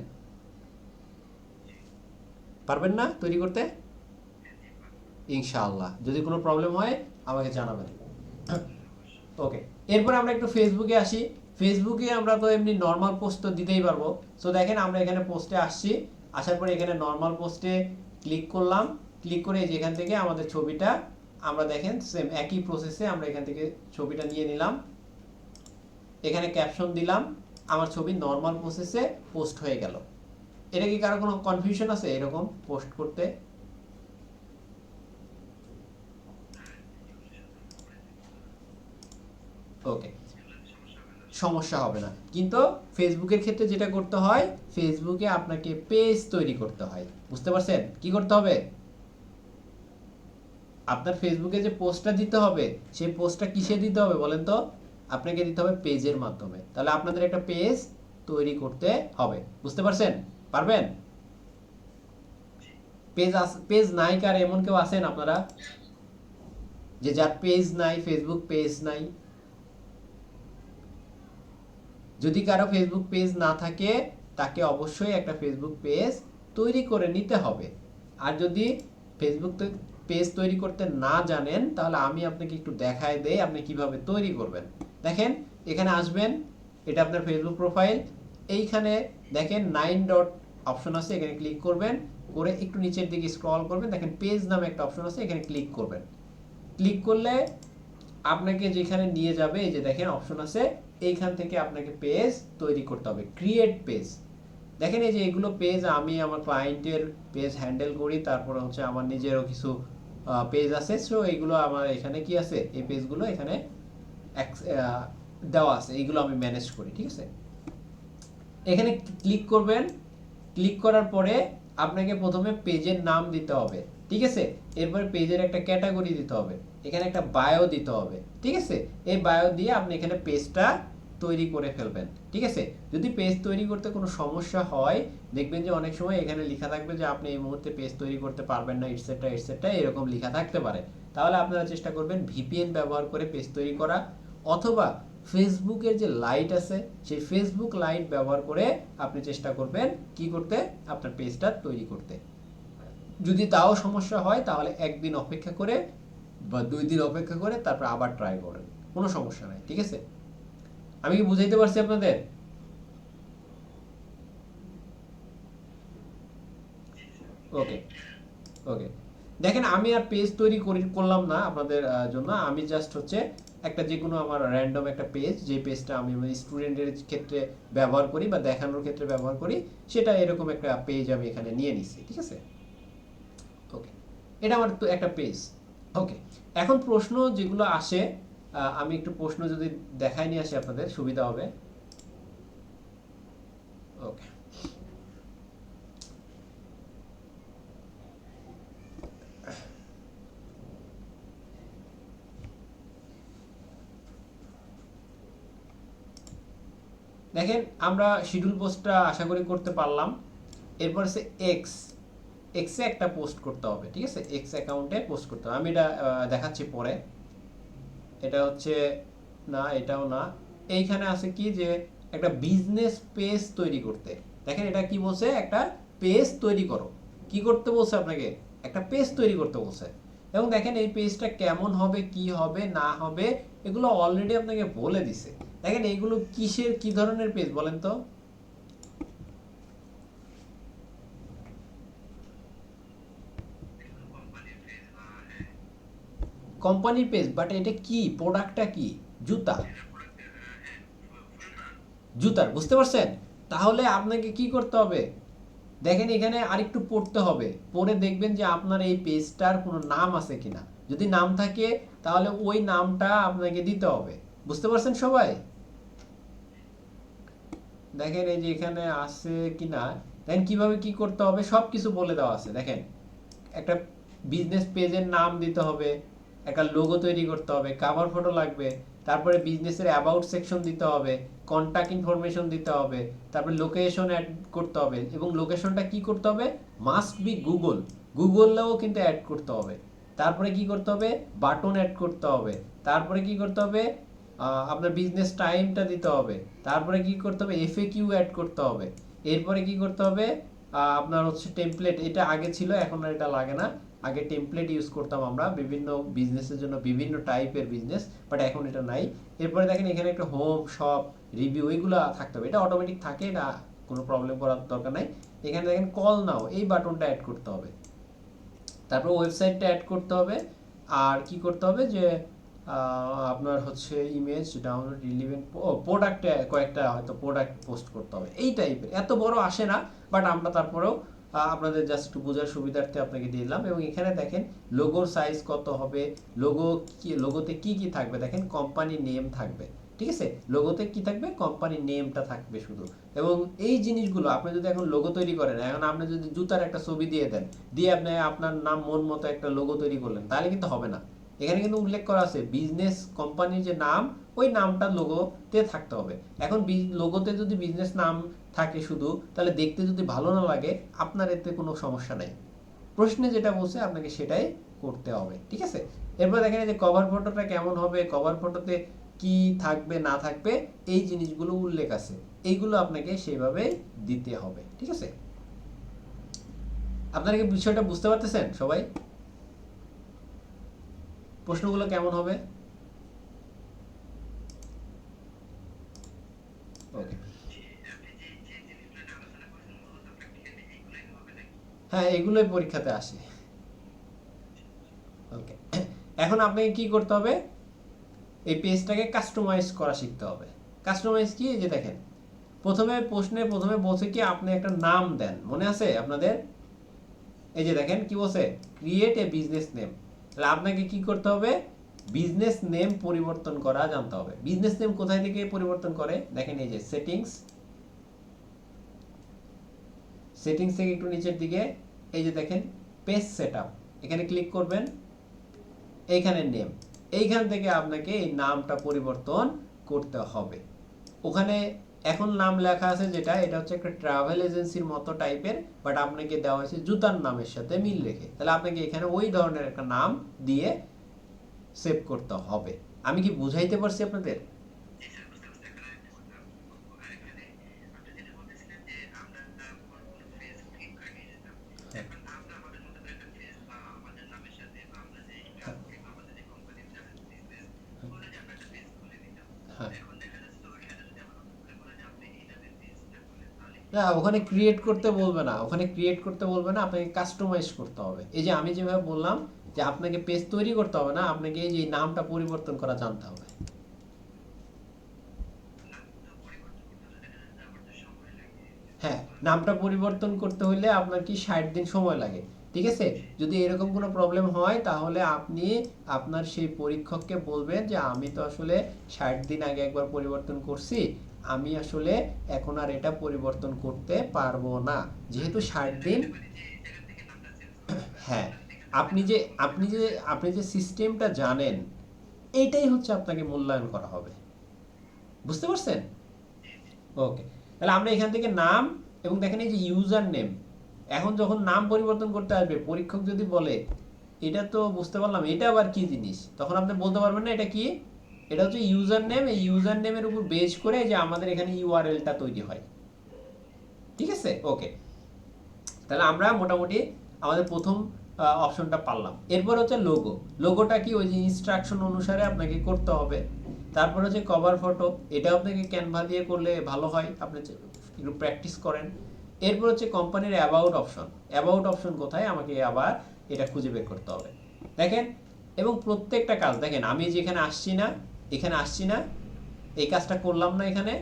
S1: পারবেন না তৈরি করতে? ইনশাআল্লাহ। যদি কোনো প্রবলেম হয় আমাকে জানাবেন। ওকে, এরপর আমরা একটু ফেসবুকে আসি। ফেসবুকে আমরা তো এমনি নর্মাল পোস্ট তো দিতেই পারবো। সো দেখেন আমরা এখানে পোস্টে আসছি, আসার পরে এখানে নর্মাল পোস্টে ক্লিক করলাম, ক্লিক করে যেখান থেকে আমাদের ছবিটা আমরা দেখেন সেম একই প্রসেসে আমরা এখান থেকে ছবিটা নিয়ে নিলাম, এখানে ক্যাপশন দিলাম, আমার ছবি নর্মাল প্রসেসে পোস্ট হয়ে গেল। এটা কি কারো কোনো কনফিউশন আছে এরকম পোস্ট করতে? ওকে, সমস্যা হবে না, কিন্তু ফেসবুকের ক্ষেত্রে যেটা করতে হয়, ফেসবুকে আপনাকে পেজ তৈরি করতে হয়। বুঝতে পারছেন কি করতে হবে? আপনার ফেসবুকে যে পোস্টটা দিতে হবে, সেই পোস্টটা কিসে দিতে হবে বলেন তো? আপনাকে দিতে হবে পেজের মাধ্যমে। তাহলে আপনাদের একটা পেজ তৈরি করতে হবে। বুঝতে পারছেন? পারবেন? পেজ নাই কার, এমন কেউ আছেন আপনারা যে যার পেজ নাই, ফেসবুক পেজ নাই? যদি কারো ফেসবুক পেজ না থাকে, তাকে অবশ্যই একটা ফেসবুক পেজ তৈরি করে নিতে হবে। আর যদি ফেসবুক পেজ তৈরি করতে না জানেন, তাহলে আমি আপনাকে একটু দেখায় দেই আপনি কিভাবে তৈরি করবেন। দেখেন, এখানে আসবেন, এটা আপনার ফেসবুক প্রোফাইল। এইখানে দেখেন 9 ডট অপশন আছে, এখানে ক্লিক করবেন, করে একটু নিচের দিকে স্ক্রল করবেন, দেখেন পেজ নামে একটা অপশন আছে, এখানে ক্লিক করবেন। ক্লিক করলে আপনাকে যেখানে নিয়ে যাবে, এই যে দেখেন অপশন আছে, এইখান থেকে আপনাকে পেজ তৈরি করতে হবে, ক্রিয়েট পেজ। দেখেন এই যে এগুলো পেজ, আমি আমার ক্লায়েন্টের পেজ হ্যান্ডেল করি, তারপরে হচ্ছে আমার নিজেরও কিছু পেজ আছে। সো এইগুলো আমার এখানে কি আছে, এই পেজগুলো এখানে দেওয়া আছে, এইগুলো আমি ম্যানেজ করি, ঠিক আছে। এখানে ক্লিক করবেন, ক্লিক করার পরে আপনাকে প্রথমে পেজের নাম দিতে হবে, ঠিক আছে। এরপরে পেজের একটা ক্যাটাগরি দিতে হবে, এখানে একটা বায়ো দিতে হবে, ঠিক আছে। এই বায়ো দিয়ে আপনি এখানে পেজটা তৈরি করে ফেলবেন, ঠিক আছে। যদি পেজ তৈরি করতে কোনো সমস্যা হয়, দেখবেন যে অনেক সময় এখানে লেখা থাকবে যে আপনি এই মুহূর্তে পেজ তৈরি করতে পারবেন না, এটসেট্রা এটসেট্রা, এরকম লেখা থাকতে পারে। তাহলে আপনারা চেষ্টা করবেন ভিপিএন ব্যবহার করে পেজ তৈরি করা, অথবা ফেসবুকের যে লাইট আছে, সেই ফেসবুক লাইট ব্যবহার করে আপনি চেষ্টা করবেন কি করতে, আপনার পেজটা তৈরি করতে। যদি তাও সমস্যা হয়, তাহলে একদিন অপেক্ষা করে বা 2 দিন অপেক্ষা করে তারপর আবার ট্রাই করেন, কোনো সমস্যা নাই, ঠিক আছে। আমি কি বুঝাইতে পারছি আপনাদের? ওকে, ওকে। দেখেন, আমি আর পেজ তৈরি করলাম না আপনাদের জন্য, আমি জাস্ট হচ্ছে একটা যে কোনো আমার র্যান্ডম একটা পেজ, যে পেজটা আমি আমার স্টুডেন্টের ক্ষেত্রে ব্যবহার করি বা দেখানোর ক্ষেত্রে ব্যবহার করি, সেটা এরকম একটা পেজ আমি এখানে নিয়ে নিছি, ঠিক আছে। ওকে, এটা আমার তো একটা পেজ। ওকে, এখন প্রশ্ন যেগুলো আসে, আমি একটু প্রশ্ন যদি দেখাই নিয়ে আসি আপনাদের সুবিধা হবে। ওকে, দেখেন আমরা শিডিউল পোস্টটা আশা করি করতে পারলাম। এরপর সে এক্স, এক্সে একটা পোস্ট করতে হবে, ঠিক আছে। এক্স অ্যাকাউন্টে পোস্ট করতে হবে, আমি এটা দেখাচ্ছি পরে। এটা হচ্ছে না, এটাও না। এইখানে আছে কি যে একটা বিজনেস পেজ তৈরি করতে, দেখেন এটা কি বলছে, একটা পেজ তৈরি করো। কি করতে বলছে আপনাকে? একটা পেজ তৈরি করতে বলছে। এবং দেখেন এই পেজটা কেমন হবে, কি হবে না হবে, এগুলো অলরেডি আপনাকে বলে দিছে। দেখেন এইগুলো কিসের, কি ধরনের পেজ বলেন তো? কোম্পানির পেজ, বাট এটা কি, প্রোডাক্টটা কি? জুতা, জুতার, বুঝতে পারছেন? তাহলে আপনাকে কি করতে হবে? দেখেন এখানে আরেকটু পড়তে হবে, পড়ে দেখবেন যে আপনার এই পেজটার কোনো নাম আছে কিনা। যদি নাম থাকে, তাহলে ওই নামটা আপনাকে দিতে হবে। বুঝতে পারছেন সবাই? দেখেন এই যে এখানে আছে কিনা, দেখেন কিভাবে কি করতে হবে, সব কিছু বলে দেওয়া আছে। দেখেন একটা বিজনেস পেজের নাম দিতে হবে, একটা লোগো তৈরি করতে হবে, কাভার ফটো লাগবে, তারপরে বিজনেসের অ্যাবাউট সেকশন দিতে হবে, কন্ট্যাক্ট ইনফরমেশন দিতে হবে, তারপরে লোকেশন অ্যাড করতে হবে, এবং লোকেশনটা কি করতে হবে, মাস্ট বি গুগল, গুগলেও কিন্তু অ্যাড করতে হবে। তারপরে কি করতে হবে, বাটন অ্যাড করতে হবে। তারপরে কি করতে হবে, আপনার বিজনেস টাইমটা দিতে হবে। তারপরে কি করতে হবে, এফএকিউ অ্যাড করতে হবে। এরপরে কি করতে হবে, আপনার হচ্ছে টেমপ্লেট, এটা আগে ছিল, এখন আর এটা লাগে না। আগে টেমপ্লেট ইউজ করতাম আমরা বিভিন্ন বিজনেসের জন্য, বিভিন্ন টাইপের বিজনেস, বাট এখন এটা নাই। এরপরে দেখেন এখানে একটা হোম, শপ, রিভিউ, এগুলো থাকতে হবে, এটা অটোমেটিক থাকে, এটা কোনো প্রবলেম করার দরকার নাই। এখানে দেখেন কল নাও, এই বাটনটা অ্যাড করতে হবে। তারপর ওয়েবসাইটটা অ্যাড করতে হবে। আর কি করতে হবে যে আপনার হচ্ছে ইমেজ ডাউনলোড, রিলিভেন্ট, প্রোডাক্টে কয়েকটা হয়তো প্রোডাক্ট পোস্ট করতে হবে, এই টাইপের। এত বড় আসে না, বাট আমরা তারপরেও আপনাদের জাস্ট একটু বোঝার সুবিধার্থে আপনাকে দিয়ে দিলাম। এবং এখানে দেখেন লোগোর সাইজ কত হবে, লোগোতে কি কি থাকবে, দেখেন কোম্পানি নেম থাকবে, ঠিক আছে। লোগোতে কি থাকবে, কোম্পানি নেমটা থাকবে শুধু। এবং এই জিনিসগুলো আপনি যদি এখন লোগো তৈরি করেন, এখন আপনি যদি জুতার একটা ছবি দিয়ে দেন, দিয়ে আপনি আপনার নাম মন মতো একটা লোগো তৈরি করলেন, তাহলে কিন্তু হবে না। এখানে কিন্তু উল্লেখ করা আছে বিজনেস কোম্পানির যে নাম, ওই নামটা লোগোতে থাকতে হবে। এখন লোগোতে যদি বিজনেস নাম থাকে শুধু, তাহলে দেখতে যদি ভালো না লাগে, আপনার এতে কোনো সমস্যা নাই। প্রশ্নে যেটা বলছে আপনাকে সেটাই করতে হবে, ঠিক আছে। এরপর দেখেন যে কভার ফটোটা কেমন হবে, কভার ফটোতে কি থাকবে না থাকবে, এই জিনিসগুলো উল্লেখ আছে, এইগুলো আপনাকে সেইভাবে দিতে হবে, ঠিক আছে। আপনারা কি বিষয়টা বুঝতে পারতেছেন সবাই? প্রশ্নগুলো কেমন হবে? ওকে, হ্যাঁ এগুলোই পরীক্ষাতে আসে। ওকে, এখন আপনাকে কি করতে হবে, এই পেজটাকে কাস্টমাইজ করা শিখতে হবে। কাস্টমাইজ কি, এই যে দেখেন প্রথমে বলছে কি আপনি একটা নাম দেন, মনে আছে আপনাদের? এই যে দেখেন কি বলছে, ক্রিয়েট এ বিজনেস নেম। তাহলে আপনাকে কি করতে হবে, বিজনেস নেম পরিবর্তন করা জানতে হবে। বিজনেস নেম কোথায় থেকে পরিবর্তন করে, দেখেন এই যে সেটিংস থেকে একটু নিচের দিকে, এই যে দেখেন পেজ সেটআপ, এখানে ক্লিক করবেন, এইখানে নেম, এইখান থেকে আপনাকে এই নামটা পরিবর্তন করতে হবে। ওখানে এখন নাম লেখা আছে যেটা, এটা হচ্ছে একটা ট্রাভেল এজেন্সির মতো টাইপের, বাট আপনাকে দেওয়া হয়েছে জুতার নামের সাথে মিল রেখে, তাহলে আপনাকে এখানে ওই ধরনের একটা নাম দিয়ে সেভ করতে হবে। আমি কি বুঝাইতে পারছি আপনাদের? হ্যাঁ, হ্যাঁ, হ্যাঁ। না, ওখানে ক্রিয়েট করতে বলবে না, ওখানে ক্রিয়েট করতে বলবে না, আপনাকে কাস্টমাইজ করতে হবে। এই যে আমি যেভাবে বললাম যে আপনাকে পেজ তৈরি করতে হবে না, আপনাকে এই যে নামটা পরিবর্তন করা জানতে হবে। হ্যাঁ, নামটা পরিবর্তন করতে হলে আপনার কি 60 দিন সময় লাগে, ঠিক আছে। যদি এরকম কোনো প্রবলেম হয়, তাহলে আপনি আপনার সেই পরীক্ষককে বলবেন যে আমি তো আসলে 60 দিন আগে একবার পরিবর্তন করছি, আমি আসলে এখন আর এটা পরিবর্তন করতে পারবো না, যেহেতু 60 দিন। হ্যাঁ, আপনি যে আপনি যে আপনি যে সিস্টেমটা জানেন, এইটাই হচ্ছে আপনাকে মূল্যায়ন করা হবে। বুঝতে পারছেন? ওকে, তাহলে আমরা এখান থেকে নাম, এবং দেখেন এই যে ইউজার নেম, এখন যখন নাম পরিবর্তন করতে আসবে, পরীক্ষক যদি বলে এটা তো বুঝতে পারলাম, এটা আবার কি জিনিস, তখন আপনি বলতে পারবেন না এটা কি। এটা হচ্ছে ইউজার নেম, এই ইউজার নেমের উপর বেস করে যে আমাদের এখানে ইউআরএলটা তৈরি হয়, ঠিক আছে। ওকে, তাহলে আমরা মোটামুটি আমাদের প্রথম অপশনটা পারলাম। এরপর হচ্ছে লোগো। লোগোটা কি, ওই যে ইনস্ট্রাকশন অনুসারে আপনাকে করতে হবে। তারপর হচ্ছে কভার ফটো, এটা আপনাকে ক্যানভা দিয়ে করলে ভালো হয়, আপনি একটু প্র্যাকটিস করেন। এরপর হচ্ছে কোম্পানির অ্যাবাউট অপশন। অ্যাবাউট অপশন কোথায়, আমাকে আবার এটা খুঁজে বের করতে হবে। দেখেন, এবং প্রত্যেকটা কাজ দেখেন, আমি যেখানে আসছি না, এখানে আসছি না, এই কাজটা করলাম না এখানে।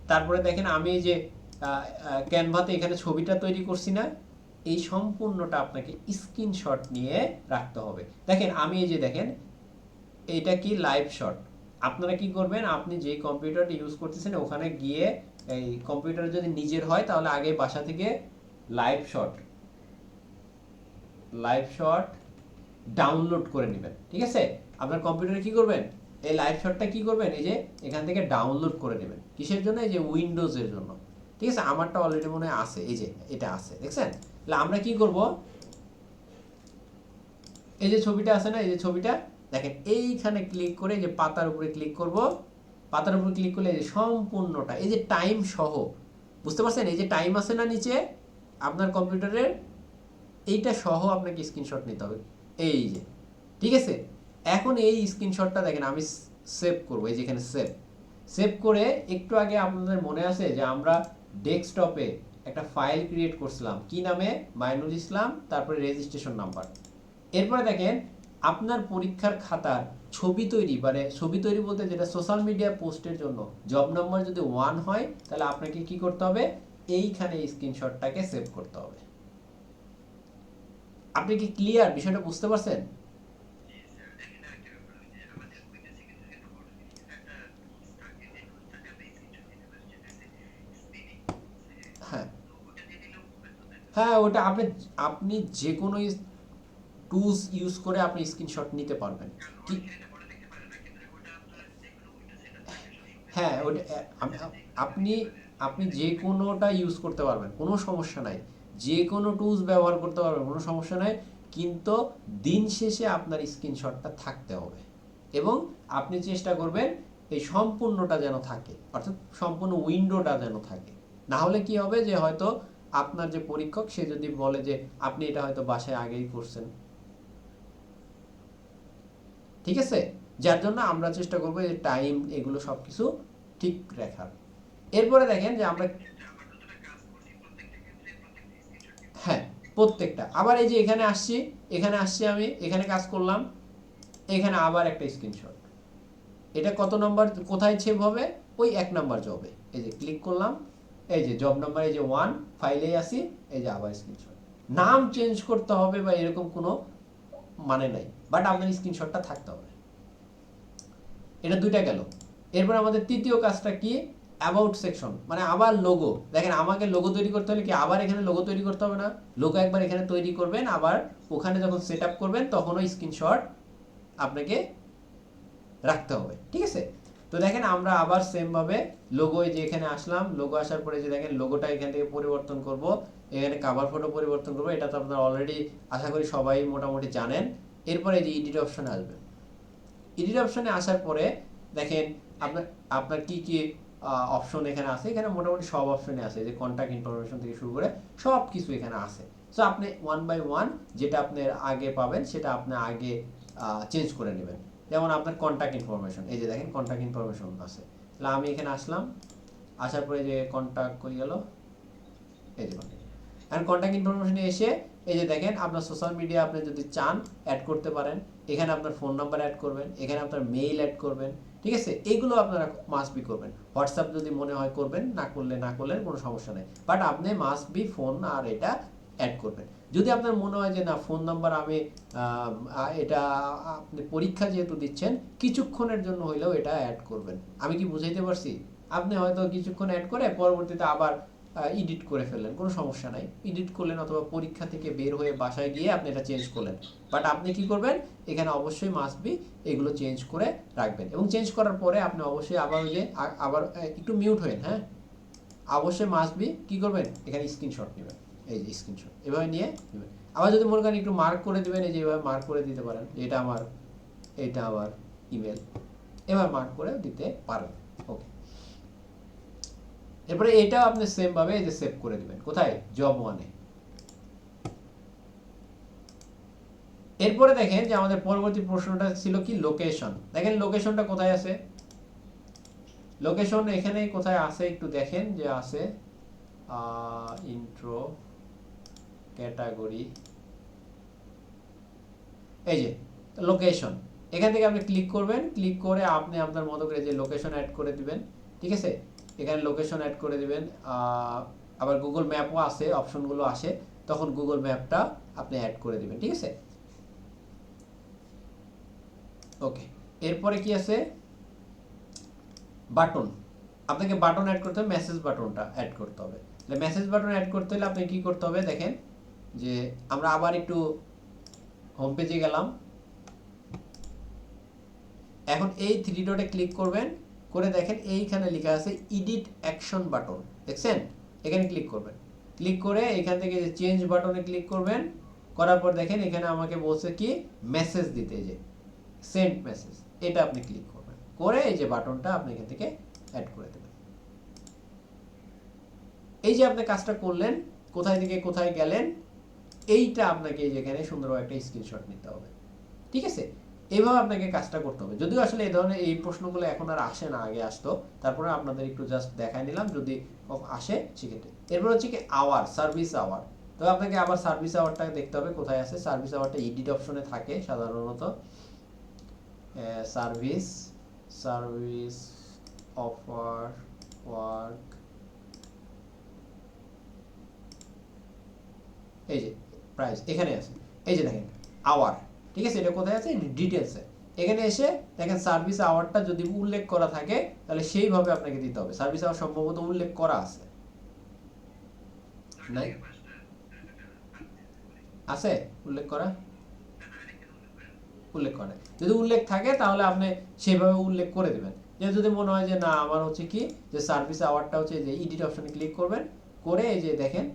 S1: তারপরে দেখেন আমি এই যে ক্যানভাতে এখানে ছবিটা তৈরি করছি না, এই সম্পূর্ণটা আপনাকে স্ক্রিনশট নিয়ে রাখতে হবে। দেখেন আমি এই যে দেখেন, এইটা কি লাইভ শট। আপনারা কি করবেন, আপনি যে কম্পিউটারটা ইউজ করতেছেন ওখানে গিয়ে, এই কম্পিউটার যদি নিজের হয় তাহলে আগে বাসা থেকে live shot live shot download করে নেবেন, ঠিক আছে। আপনার কম্পিউটারে কি করবেন, এই লাইভ শটটা কি করবেন, এই যে এখান থেকে ডাউনলোড করে নেবেন। কিসের জন্য, এই যে উইন্ডোজের জন্য, ঠিক আছে। আমারটা অলরেডি মনে হয় আছে, এই যে এটা আছে, দেখছেন। তাহলে আমরা কি করব, এই যে ছবিটা আছে না, এই যে ছবিটা দেখেন, এইখানে ক্লিক করে এই যে পাতার উপরে ক্লিক করব। পাতার উপরে ক্লিক করলে এই যে সম্পূর্ণটা, এই যে টাইম সহ, বুঝতে পারছেন, এই যে টাইম আছে না নিচে আপনার কম্পিউটারের, এইটা সহ আপনাকে স্ক্রিনশট নিতে হবে, এই যে, ঠিক আছে। এখন এই স্ক্রিনশটটা দেখেন আমি সেভ করবো, এই যেখানে সেভ সেভ করে, একটু আগে আপনাদের মনে আছে যে আমরা ডেস্কটপে একটা ফাইল ক্রিয়েট করছিলাম, কি নামে, মাইনুল ইসলাম, তারপরে রেজিস্ট্রেশন নাম্বার। এরপরে দেখেন আপনার পরীক্ষার খাতার ছবি তৈরি, মানে ছবি তৈরি বলতে যেটা সোশ্যাল মিডিয়া পোস্টের জন্য জব নাম্বার যদি 1 হয়, তাহলে আপনাকে কি করতে হবে, এইখানে স্ক্রিনশটটাকে সেভ করতে হবে। আপনি কি ক্লিয়ার, বিষয়টা বুঝতে পারছেন? হ্যাঁ, হ্যাঁ, ওটা আপনি আপনি যে কোনো টুলস ইউজ করে আপনি স্ক্রিনশট নিতে পারবেন। কি? হ্যাঁ, ওটা আপনি আপনি যে কোনোটা ইউজ করতে পারবেন, কোনো সমস্যা নাই। যে কোনো টুলস ব্যবহার করতে পারবেন, কোনো সমস্যা নাই। কিন্তু দিন শেষে আপনার স্ক্রিনশটটা থাকতে হবে, এবং আপনি চেষ্টা করবেন এই সম্পূর্ণটা যেন থাকে, অর্থাৎ সম্পূর্ণ উইন্ডোটা যেন থাকে। না হলে কি হবে যে হয়তো আপনার যে পরীক্ষক সে যদি বলে যে আপনি এটা হয়তো বাসায় আগেই করছেন, ঠিক আছে? যার জন্য আমরা চেষ্টা করবো যে টাইম এগুলো সব কিছু ঠিক রাখার। এরপরে দেখেন যে আমরা, হ্যাঁ, প্রত্যেকটা আবার এই যে এখানে আসছি, এখানে আসছি, আমি এখানে কাজ করলাম, এখানে আবার একটা স্ক্রিনশট। এটা কত নম্বর, কোথায় সেভ হবে? ওই 1 নম্বর জবে। এই যে ক্লিক করলাম, এই যে জব নাম্বার, এই যে 1 ফাইলেই আসি, এই যে আবার স্ক্রিনশট। নাম চেঞ্জ করতে হবে বা এরকম কোনো মানে নাই, বাট আপনার স্ক্রিনশটটা থাকতে হবে। এটা দুইটা গেল। এরপর আমাদের তৃতীয় কাজটা কি? অ্যাবাউট সেকশন, মানে আবার লোগো। দেখেন আমাকে লোগো তৈরি করতে হলে কি আবার এখানে লোগো তৈরি করতে হবে না? লোগো একবার এখানে তৈরি করবেন, আবার ওখানে যখন সেট আপ করবেন তখন ওই স্ক্রিনশট আপনাকে রাখতে হবে, ঠিক আছে? তো দেখেন আমরা আবার সেম ভাবে লোগো, যে এখানে আসলাম, লোগো আসার পরে যে দেখেন লোগোটা এখান থেকে পরিবর্তন করব, এখানে কভার ফটো পরিবর্তন করব, এটা তো আপনারা অলরেডি আশা করি সবাই মোটামুটি জানেন। এরপরে যে এডিট অপশনে আসবেন, এডিট অপশনে আসার পরে দেখেন আপনার আপনার কি কি অপশন এখানে আছে। এখানে মোটামুটি সব অপশনে আছে, যে কন্ট্যাক্ট ইনফরমেশন থেকে শুরু করে সব কিছু এখানে আছে। সো আপনি 1 বাই 1 যেটা আপনার আগে পাবেন সেটা আপনি আগে চেঞ্জ করে নেবেন। যেমন আপনার কন্ট্যাক্ট ইনফরমেশন, এই যে দেখেন কন্ট্যাক্ট ইনফরমেশন আছে, তাহলে আমি এখানে আসলাম, আসার পরে যে কন্ট্যাক্ট কই গেল, এই যে এখন কন্ট্যাক্ট ইনফরমেশনে এসে এই যে দেখেন আপনার সোশ্যাল মিডিয়া আপনি যদি চান অ্যাড করতে পারেন, এখানে আপনার ফোন নাম্বার অ্যাড করবেন, এখানে আপনার মেইল অ্যাড করবেন, ঠিক আছে? এইগুলো আপনারা মাস্ট বি করবেন। হোয়াটসঅ্যাপ যদি মনে হয় করবেন, না করলে না করলেন, কোনো সমস্যা নেই, বাট আপনি মাস্ট বি ফোন আর এটা অ্যাড করবেন। যদি আপনার মনে হয় যে না ফোন নাম্বার আমি এটা আপনি পরীক্ষা যেহেতু দিচ্ছেন কিছুক্ষণের জন্য হইলেও এটা অ্যাড করবেন। আমি কি বুঝাইতে পারছি? আপনি হয়তো কিছুক্ষণ অ্যাড করে পরবর্তীতে আবার এডিট করে ফেললেন, কোনো সমস্যা নাই, এডিট করলেন, অথবা পরীক্ষা থেকে বের হয়ে বাসায় গিয়ে আপনি এটা চেঞ্জ করলেন। বাট আপনি কি করবেন, এখানে অবশ্যই মাস্ট বি এগুলো চেঞ্জ করে রাখবেন, এবং চেঞ্জ করার পরে আপনি অবশ্যই আবার ওই যে আবার একটু মিউট হবেন, হ্যাঁ, অবশ্যই মাস্ট বি কি করবেন, এখানে স্ক্রিনশট নেবেন, এই যে স্ক্রিনশট এভাবে নিয়ে নেবেন। আবার যদি মনে করেন একটু মার্ক করে দেবেন, এই যে এভাবে মার্ক করে দিতে পারেন, এটা আমার, এটা আমার ইমেল, এবার মার্ক করে দিতে পারেন। ওকে, এরপরে এটাও আপনি সেম ভাবে এই যে সেভ করে দিবেন, কোথায়, জব 1-এ। এরপরে দেখেন যে আমাদের পরবর্তী প্রশ্নটা ছিল কি, লোকেশন। দেখেন লোকেশনটা কোথায় আছে, লোকেশন এখানে কোথায় আছে একটু দেখেন, যে আছে ইন্ট্রো ক্যাটাগরি, এই যে লোকেশন। এখান থেকে আপনি ক্লিক করবেন, ক্লিক করে আপনি আপনার মতো করে যে লোকেশন অ্যাড করে দিবেন, ঠিক আছে? এখানে লোকেশন অ্যাড করে দিবেন। আবার গুগল ম্যাপও আছে, অপশনগুলো আসে, তখন গুগল ম্যাপটা আপনি অ্যাড করে দিবেন, ঠিক আছে? ওকে, এরপরে কি আছে, বাটন। আপনাকে বাটন অ্যাড করতে হবে, মেসেজ বাটনটা অ্যাড করতে হবে। তাহলে মেসেজ বাটন অ্যাড করতে হলে আপনি কি করতে হবে, দেখেন যে আমরা আবার একটু হোম পেজে গেলাম, এখন এই 3 ডটে ক্লিক করবেন, করে দেখেন এইখানে লেখা আছে এডিট অ্যাকশন বাটন, দেখছেন? এখানে ক্লিক করবেন, ক্লিক করে এখান থেকে যে চেঞ্জ বাটনে ক্লিক করবেন, করার পর দেখেন এখানে আমাকে বলছে কি মেসেজ দিতে, যে সেন্ড মেসেজ, এটা আপনি ক্লিক করবেন, করে এই যে বাটনটা আপনি এখান থেকে অ্যাড করে দেবেন। এই যে আপনি কাজটা করলেন, কোথায় থেকে কোথায় গেলেন, এইটা আপনাকে এই যেখানে সুন্দরভাবে একটা স্ক্রিনশট নিতে হবে, ঠিক আছে? এইভাবে আপনাকে কাজটা করতে হবে। যদিও আসলে এই ধরনের এই প্রশ্নগুলো এখন আর আসে না, আগে আসতো, তারপরে আপনাদের একটু জাস্ট দেখাই নিলাম, যদি আসে সেক্ষেত্রে। এরপর হচ্ছে কি আওয়ার, সার্ভিস আওয়ার। তবে আপনাকে আবার সার্ভিস আওয়ারটা দেখতে হবে কোথায় আছে। সার্ভিস আওয়ারটা এডিট অপশনে থাকে সাধারণত, সার্ভিস, সার্ভিস অফার ওয়ার্ক, এই যে প্রাইস এখানে আছে। এই যে দেখেন আওয়ার, ঠিক আছে, এটা কোথায় আছে ডিটেলসে। এখানে এসে দেখেন সার্ভিস আওয়ারটা যদি উল্লেখ করা থাকে তাহলে সেইভাবে আপনাকে দিতে হবে। সার্ভিস আওয়ার সম্ভবত উল্লেখ করা আছে, নাই আছে উল্লেখ করা, উল্লেখ করে যদি উল্লেখ থাকে তাহলে আপনি সেইভাবে উল্লেখ করে দেবেন। যে যদি মনে হয় যে না আমার হচ্ছে কি যে সার্ভিস আওয়ারটা হচ্ছে যে এডিট অপশনে ক্লিক করবেন, করে এই যে দেখেন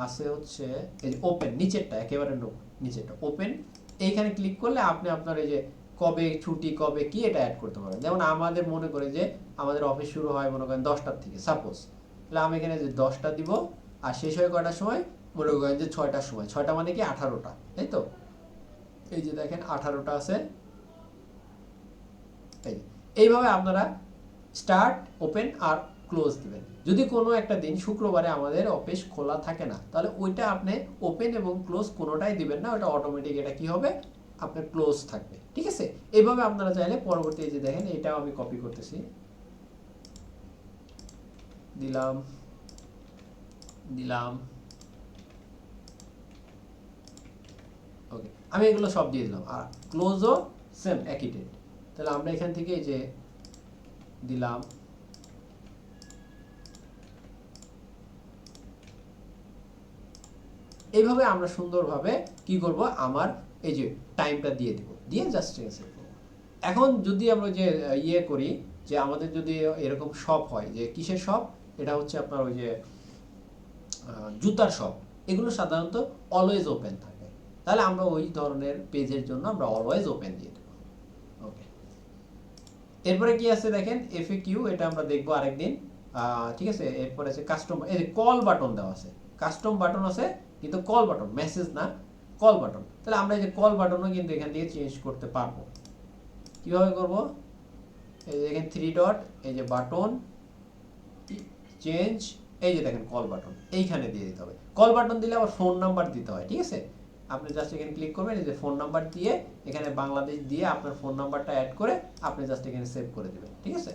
S1: আছে হচ্ছে এই যে ওপেন, নিচেরটা একেবারে নিচেরটা ওপেন, এইখানে ক্লিক করলে আপনি আপনার এই যে কবে ছুটি কবে কি এটা অ্যাড করতে পারবেন। যেমন আমাদের মনে করে যে আমাদের অফিস শুরু হয় মনে করেন 10টার থেকে সাপোজ, তাহলে আমি এখানে যে 10টা দিব আর শেষ হয় কয়টার সময়, মনে করেন যে 6টার সময়, 6টা মানে কি 18টা, তাই তো। এই যে দেখেন 18টা আছে, এইভাবে আপনারা স্টার্ট ওপেন আর ক্লোজ দিবেন। যদি কোনো একটা দিন শুক্রবারে আমাদের অফিস খোলা থাকে না তাহলে ওইটা আপনি ওপেন এবং ক্লোজ কোনোটাই দিবেন না, ওটা অটোমেটিক এটা কি হবে আপনার ক্লোজ থাকবে, ঠিক আছে। এইভাবে আপনারা চাইলে পরবর্তী যে দেখেন এটাও আমি কপি করতেছি, দিলাম দিলাম ওকে, আমি এগুলো সব দিয়ে দিলাম আর ক্লোজও সেম একই ডেট। তাহলে আমরা এখান থেকে এই যে দিলাম, এইভাবে আমরা সুন্দরভাবে কি করব আমার এই যে টাইমটা দিয়ে দিব, দিয়ে জাস্ট সেভ করব। এখন যদি আমরা যে ইয়ে করি যে আমাদের যদি এরকম শপ হয়, যে কিসের শপ, এটা হচ্ছে আপনার ওই যে জুতার শপ, এগুলো সাধারণত অলওয়েজ ওপেন থাকে, তাহলে আমরা ওই ধরনের পেজের জন্য আমরা অলওয়েজ ওপেন দিয়ে দেব। ওকে, এরপরে কি আছে দেখেন এফএকিউ, এটা আমরা দেখবো আরেকদিন, ঠিক আছে। এরপরে আছে কাস্টম, এই যে কল বাটন দেওয়া আছে, কাস্টম বাটন আছে কিন্তু কল বাটন, মেসেজ না কল বাটন। তাহলে আমরা এই যে কল বাটনও কিন্তু এখান থেকে চেঞ্জ করতে পারবো। কিভাবে করব, এই যে দেখেন 3 ডট, এই যে বাটন চেঞ্জ, এই যে দেখেন কল বাটন, এইখানে দিয়ে দিতে হবে। কল বাটন দিলে আবার ফোন নাম্বার দিতে হয়, ঠিক আছে। আপনি জাস্ট এখানে ক্লিক করবেন, এই যে ফোন নাম্বার দিয়ে এখানে বাংলাদেশ দিয়ে আপনার ফোন নাম্বারটা অ্যাড করে আপনি জাস্ট এখানে সেভ করে দেবেন, ঠিক আছে।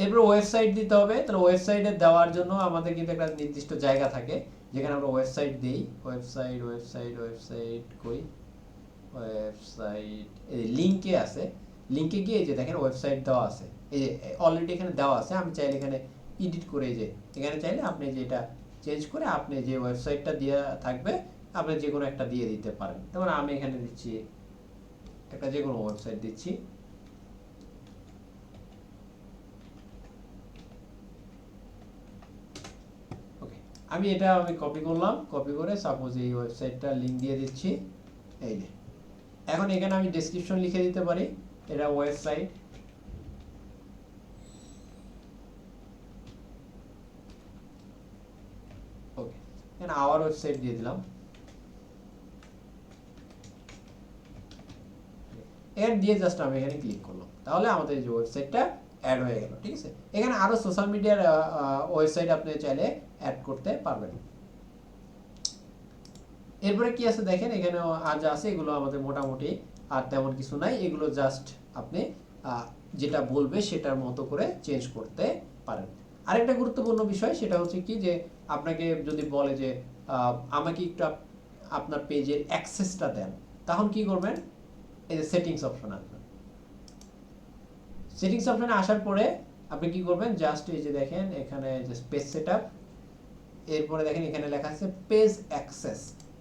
S1: এরপর ওয়েবসাইট দিতে হবে। তাহলে ওয়েবসাইটে দেওয়ার জন্য আমাদের কিন্তু একটা নির্দিষ্ট জায়গা থাকে যেখানে আমরা ওয়েবসাইট দিই, ওয়েবসাইট ওয়েবসাইট ওয়েবসাইট কই, ওয়েবসাইট এই লিংকে আছে, লিংকে গিয়ে এই যে দেখেন ওয়েবসাইট দেওয়া আছে, এই যে অলরেডি এখানে দেওয়া আছে। আমি চাইলে এখানে এডিট করে যে এখানে চাইলে আপনি যেটা চেঞ্জ করে আপনি যে ওয়েবসাইটটা দিয়ে থাকবে আপনি যে কোনো একটা দিয়ে দিতে পারেন। যেমন আমি এখানে দিচ্ছি একটা যে কোনো ওয়েবসাইট দিচ্ছি, আমি এটা আমি কপি করলাম, কপি করে সাপোজ এই ওয়েবসাইটটা লিংক দিয়ে দিচ্ছি, এই যে এখন এখানে আমি ডেসক্রিপশন লিখে দিতে পারি এটা ওয়েবসাইট, ওকে, এখানে আওয়ার ওয়েবসাইট দিয়ে দিলাম। এখানে দিয়ে জাস্ট আমি এখানে ক্লিক করলাম, তাহলে আমাদের যে ওয়েবসাইটটা অ্যাড হয়ে গেল, ঠিক আছে। এখানে আরো সোশ্যাল মিডিয়ার ওয়েবসাইট আপনি চাইলে অ্যাড করতে পারবেন। এরপরে কি আছে দেখেন এখানে আজ আছে, এগুলো আমাদের মোটামুটি আর তেমন কিছু নাই, এগুলো জাস্ট আপনি যেটা বলবে সেটার মতো করে চেঞ্জ করতে পারেন। আরেকটা গুরুত্বপূর্ণ বিষয় সেটা হচ্ছে কি যে আপনাকে যদি বলে যে আমাকে একটু আপনার পেজের অ্যাক্সেসটা দেন, তখন কি করবেন, এই যে সেটিংস অপশন আসবে, সেটিংস অপশনে আসার পরে আপনি কি করবেন, জাস্ট এই যে দেখেন এখানে যে পেজ সেটআপ, এরপরে দেখেন এখানে লেখা আছে পেজ অ্যাক্সেস,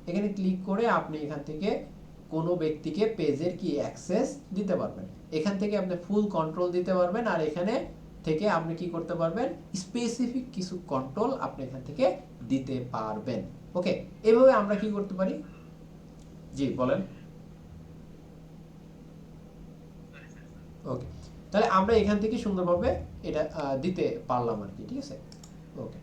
S1: এখানে ক্লিক করে আপনি এখান থেকে কোনো ব্যক্তিকে পেজের কি অ্যাক্সেস দিতে পারবেন। এখান থেকে আপনি ফুল কন্ট্রোল দিতে পারবেন আর এখানে থেকে আপনি কি করতে পারবেন, স্পেসিফিক কিছু কন্ট্রোল আপনি এখান থেকে দিতে পারবেন। ওকে, এভাবে আমরা কি করতে পারি, জি বলেন। ওকে, তাহলে আমরা এখান থেকে সুন্দরভাবে এটা দিতে পারলাম আর কি, ঠিক আছে। ওকে,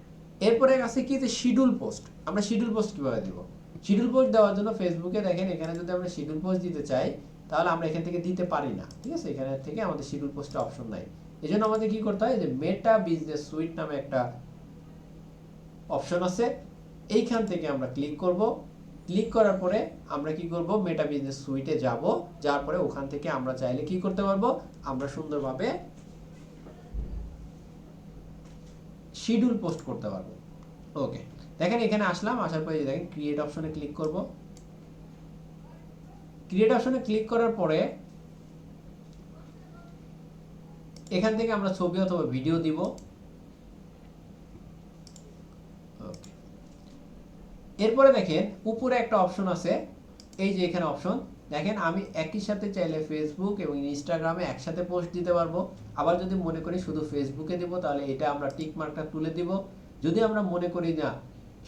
S1: এরপরে আছে কি যে শিডিউল পোস্ট, আমরা শিডিউল পোস্ট কিভাবে দিব। শিডিউল পোস্ট দেওয়ার জন্য ফেসবুকে দেখেন এখানে যদি আমরা শিডিউল পোস্ট দিতে চাই তাহলে আমরা এখান থেকে দিতে পারি না, ঠিক আছে। এখানে থেকে আমাদের শিডিউল পোস্টের অপশন নাই, এই জন্য আমাদের কি করতে হয়, যে মেটা বিজনেস সুইট নামে একটা অপশন আছে, এইখান থেকে আমরা ক্লিক করব। ক্লিক করার পরে আমরা কি করব, মেটা বিজনেস সুইটে যাব, যাওয়ার পরে ওখান থেকে আমরা চাইলে কি করতে পারবো, আমরা সুন্দরভাবে শিডিউল পোস্ট করতে পারবো। ওকে, দেখেন এখানে আসলাম, আসার পরে দেখেন ক্রিয়েট অপশনে ক্লিক করব। ক্রিয়েট অপশনে ক্লিক করার পরে এখান থেকে আমরা ছবি অথবা ভিডিও দিব। ওকে, এরপরে দেখেন উপরে একটা অপশন আছে, এই যে এখানে অপশন দেখেন, আমি একই সাথে চাইলে ফেসবুক এবং ইনস্টাগ্রামে একসাথে পোস্ট দিতে পারবো। আবার যদি মনে করি শুধু ফেসবুকে দিব, তাহলে এটা আমরা টিক মার্কটা তুলে দিব। যদি আমরা মনে করি না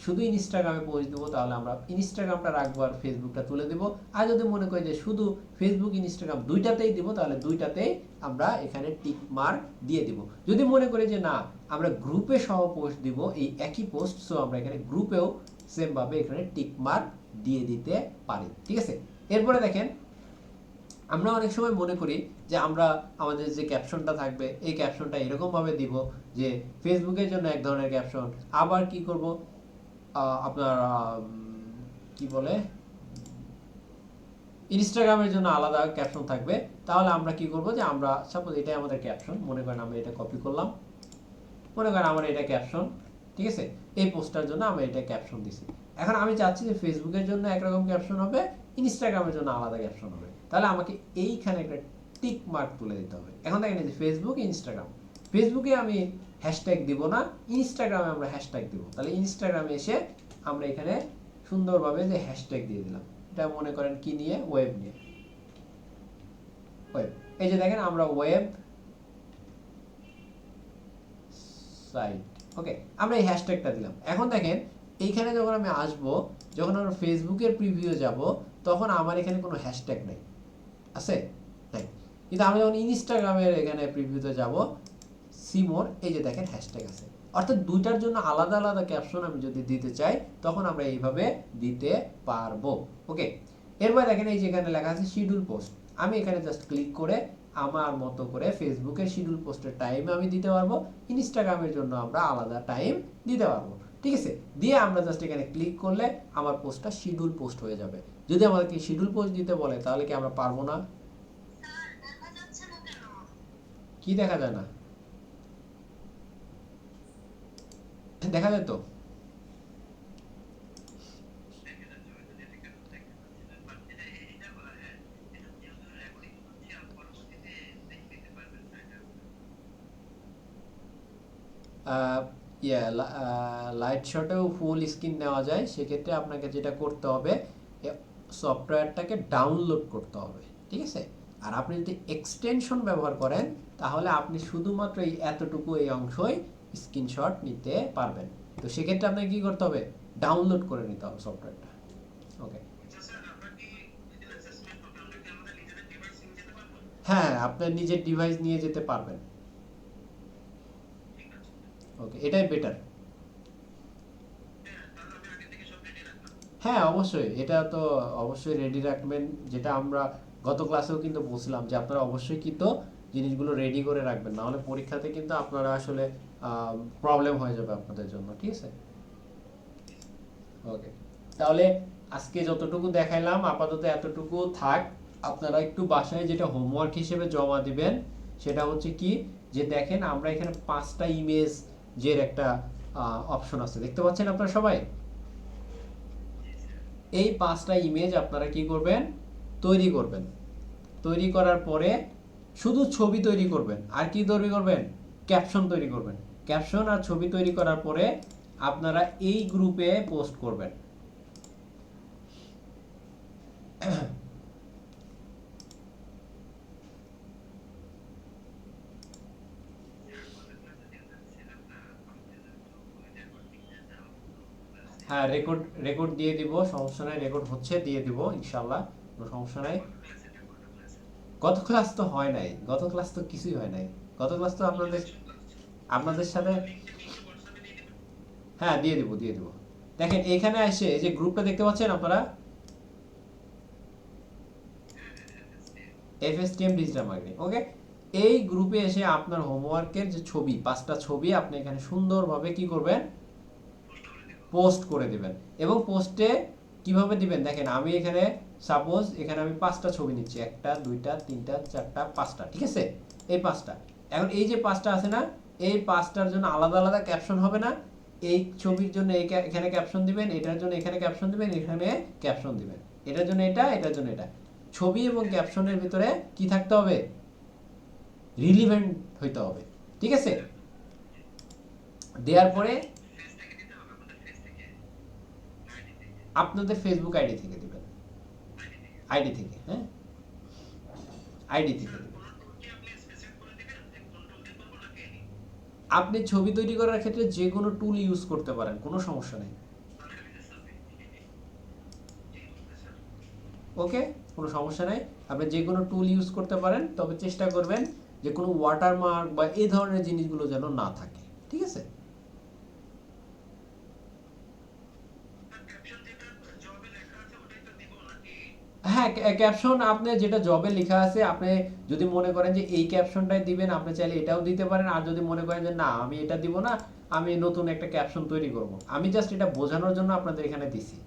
S1: শুধু ইনস্টাগ্রামে পোস্ট দিব, তাহলে আমরা ইনস্টাগ্রামটা রাখবো আর ফেসবুকটা তুলে দিব। আর যদি মনে করি যে শুধু ফেসবুক ইনস্টাগ্রাম দুইটাতেই দিব, তাহলে দুইটাতেই আমরা এখানে টিক মার্ক দিয়ে দিব। যদি মনে করি যে না আমরা গ্রুপে সহ পোস্ট দিব এই একই পোস্ট, সো আমরা এখানে গ্রুপেও সেম ভাবে এখানে টিক মার্ক দিয়ে দিতে পারি। ঠিক আছে, এরপরে দেখেন আমরা অনেক সময় মনে করি যে আমরা আমাদের যে ক্যাপশনটা থাকবে এই ক্যাপশনটা এরকম ভাবে দিব যে ফেসবুকের জন্য এক ধরনের ক্যাপশন, আবার কি করব আপনার কি বলে ইনস্টাগ্রামের জন্য আলাদা ক্যাপশন থাকবে। তাহলে আমরা কি করব যে আমরা সাপোজ এটাই আমাদের ক্যাপশন, মনে করেন আমরা এটা কপি করলাম, মনে করেন আমার এটা ক্যাপশন, ঠিক আছে, এই পোস্টটার জন্য আমরা এটা ক্যাপশন দিছি। এখন আমি চাচ্ছি যে ফেসবুকের জন্য একরকম ক্যাপশন হবে, ইনস্টাগ্রামের জন্য আলাদা ক্যাপশন হবে, তাহলে আমাকে এইখানে একটা টিক মার্ক তুলে দিতে হবে। এখন দেখেন যে ফেসবুক ইনস্টাগ্রাম, ফেসবুকে আমি হ্যাশট্যাগ দিব না, ইনস্টাগ্রামে আমরা হ্যাশট্যাগ দিব। তাহলে ইনস্টাগ্রামে এসে আমরা এখানে সুন্দরভাবে যে হ্যাশট্যাগ দিয়ে দিলাম, এটা মনে করেন কি নিয়ে, ওয়েব নিয়ে, ওয়েব। এই যে দেখেন আমরা ওয়েব সাইট, ওকে, আমরা এই হ্যাশট্যাগটা দিলাম। এখন দেখেন এইখানে যখন আমি আসব, যখন আমরা ফেসবুকের প্রিভিউ যাব, তখন আমার এখানে কোনো হ্যাশট্যাগ নেই, আছে নাই। কিন্তু আমি যখন ইনস্টাগ্রামের এখানে প্রিভিউতে যাব, সিমোর, এই যে দেখেন হ্যাশট্যাগ আছে। অর্থাৎ দুইটার জন্য আলাদা আলাদা ক্যাপশন আমি যদি দিতে চাই, তখন আমরা এইভাবে দিতে পারবো। ওকে, এরপর দেখেন এই যে এখানে লেখা আছে শিডিউল পোস্ট, আমি এখানে জাস্ট ক্লিক করে আমার মতো করে ফেসবুকের শিডিউল পোস্টের টাইম আমি দিতে পারবো, ইনস্টাগ্রামের জন্য আমরা আলাদা টাইম দিতে পারবো। ঠিক আছে, দিয়ে আমরা জাস্ট এখানে ক্লিক করলে আমার পোস্টটা শিডিউল পোস্ট হয়ে যাবে। যদি আমাদেরকে শিডিউল পোস্ট দিতে বলে, তাহলে কি আমরা পারবো না? কি দেখা যায় না? দেখা যায় তো। লাইট শটেও ফুল স্ক্রিন নেওয়া যায়। সেক্ষেত্রে আপনাকে যেটা করতে হবে, সফটওয়্যারটাকে ডাউনলোড করতে হবে, ঠিক আছে। আর আপনি যদি এক্সটেনশন ব্যবহার করেন, তাহলে আপনি শুধুমাত্র এই এতটুকু এই অংশই স্ক্রিনশট নিতে পারবেন। তো সেক্ষেত্রে আপনাকে কি করতে হবে, ডাউনলোড করে নিতে হবে সফটওয়্যারটা। ওকে, হ্যাঁ আপনার নিজের ডিভাইস নিয়ে যেতে পারবেন। ওকে, এটাই বেটার। হ্যাঁ অবশ্যই, এটা তো অবশ্যই রেডি রাখবেন। যেটা আমরা গত ক্লাসেও কিন্তু বলছিলাম যে আপনারা অবশ্যই কিন্তু জিনিসগুলো রেডি করে রাখবেন, না হলে পরীক্ষাতে কিন্তু আপনারা আসলে প্রবলেম হয়ে যাবে আপনাদের জন্য। ঠিক আছে, ওকে, তাহলে আজকে যতটুকু দেখাইলাম আপাতত এতটুকু থাক। আপনারা একটু বাসায় যেটা হোমওয়ার্ক হিসেবে জমা দিবেন, সেটা হচ্ছে কি, যে দেখেন আমরা এখানে 5টা ইমেজ যের একটা অপশন আছে, দেখতে পাচ্ছেন আপনারা সবাই। এই 5টা ইমেজ আপনারা কি করবেন, তৈরি করবেন। তৈরি করার পরে শুধু ছবি তৈরি করবেন, আর কি তৈরি করবেন, ক্যাপশন তৈরি করবেন। ক্যাপশন আর ছবি তৈরি করার পরে আপনারা এই গ্রুপে পোস্ট করবেন। হ্যাঁ, রেকর্ড রেকর্ড দিয়ে দিব, সমস্যা নাই, রেকর্ড হচ্ছে, দিয়ে দিব ইনশাল্লাহ, কোনো সমস্যা নাই। গত ক্লাস তো হয় নাই, গত ক্লাস তো কিছুই হয় নাই। গত ক্লাস তো আপনাদের আপনাদের সাথে, হ্যাঁ দিয়ে দিব দিয়ে দিব। দেখেন এখানে এসে এই যে গ্রুপটা দেখতে পাচ্ছেন আপনারা, FSTM ডিজিটাল মার্কেটিং, ওকে। এই গ্রুপে এসে আপনার হোমওয়ার্কের যে ছবি, 5টা ছবি আপনি এখানে সুন্দরভাবে কি করবেন, পোস্ট করে দিবেন। এবং পোস্টে কিভাবে দিবেন, দেখেন আমি এখানে সাপোজ এখানে আমি 5টা ছবি নিচ্ছি, 1টা 2টা 3টা 4টা 5টা, ঠিক আছে, এই 5টা। এখন এই যে 5টা আছে না, এই 5টার জন্য আলাদা আলাদা ক্যাপশন হবে না, এই ছবির জন্য এখানে ক্যাপশন দিবেন, এটার জন্য এখানে ক্যাপশন দিবেন, এখানে ক্যাপশন দিবেন, এটার জন্য এটা, এটার জন্য এটা। ছবি এবং ক্যাপশনের ভিতরে কি থাকতে হবে? রিলিভেন্ট হইতে হবে, ঠিক আছে? দেওয়ার পরে আপনাদের ফেসবুক আইডি থেকে দিবেন, আইডি থেকে, হ্যাঁ, আইডি থেকে দিবেন। আপনি ছবি তৈরি করার ক্ষেত্রে যে কোনো টুল ইউজ করতে পারেন, কোনো সমস্যা নেই। ওকে, কোনো সমস্যা নেই, আপনি যে কোনো টুল ইউজ করতে পারেন, তবে চেষ্টা করবেন যে কোনো ওয়াটারমার্ক বা এই ধরনের জিনিসগুলো যেন না থাকে, ঠিক আছে? হ্যাঁ, ক্যাপশন আপনি যেটা জবে লেখা আছে, আপনি যদি মনে করেন যে এই ক্যাপশনটাই দিবেন, আপনি চাইলে এটাও দিতে পারেন। আর যদি মনে করেন যে না, আমি এটা দিব না, আমি নতুন একটা ক্যাপশন তৈরি করব, আমি জাস্ট এটা বোঝানোর জন্য আপনাদের এখানে দিছি।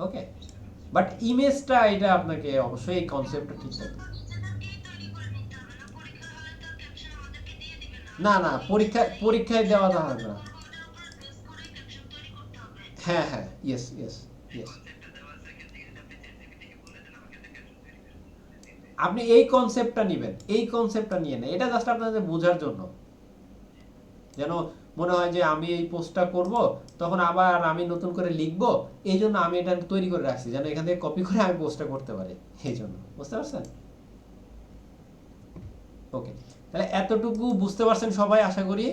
S1: ওকে, বাট ইমেজটা এটা আপনাকে অবশ্যই এই কনসেপ্টটা ঠিক থাকবে। না না, পরীক্ষায় দেওয়া হবে না। হ্যাঁ হ্যাঁ, ইয়েস ইয়েস ইয়েস। আপনি এই কনসেপ্টটা নেবেন, এই কনসেপ্টটা নিয়ে নেন, এটা জাস্ট আপনাদের বোঝার জন্য, যেন মনে হয় যে আমি এই পোস্টটা করব, তখন আবার আমি নতুন করে লিখব, এই জন্য আমি এটা তৈরি করে রাখছি, যেন এখান থেকে কপি করে আমি পোস্টটা করতে পারি, এই জন্য। বুঝতে পারছেন? ওকে, তাহলে এতটুকু বুঝতে পারছেন সবাই, আশা করি।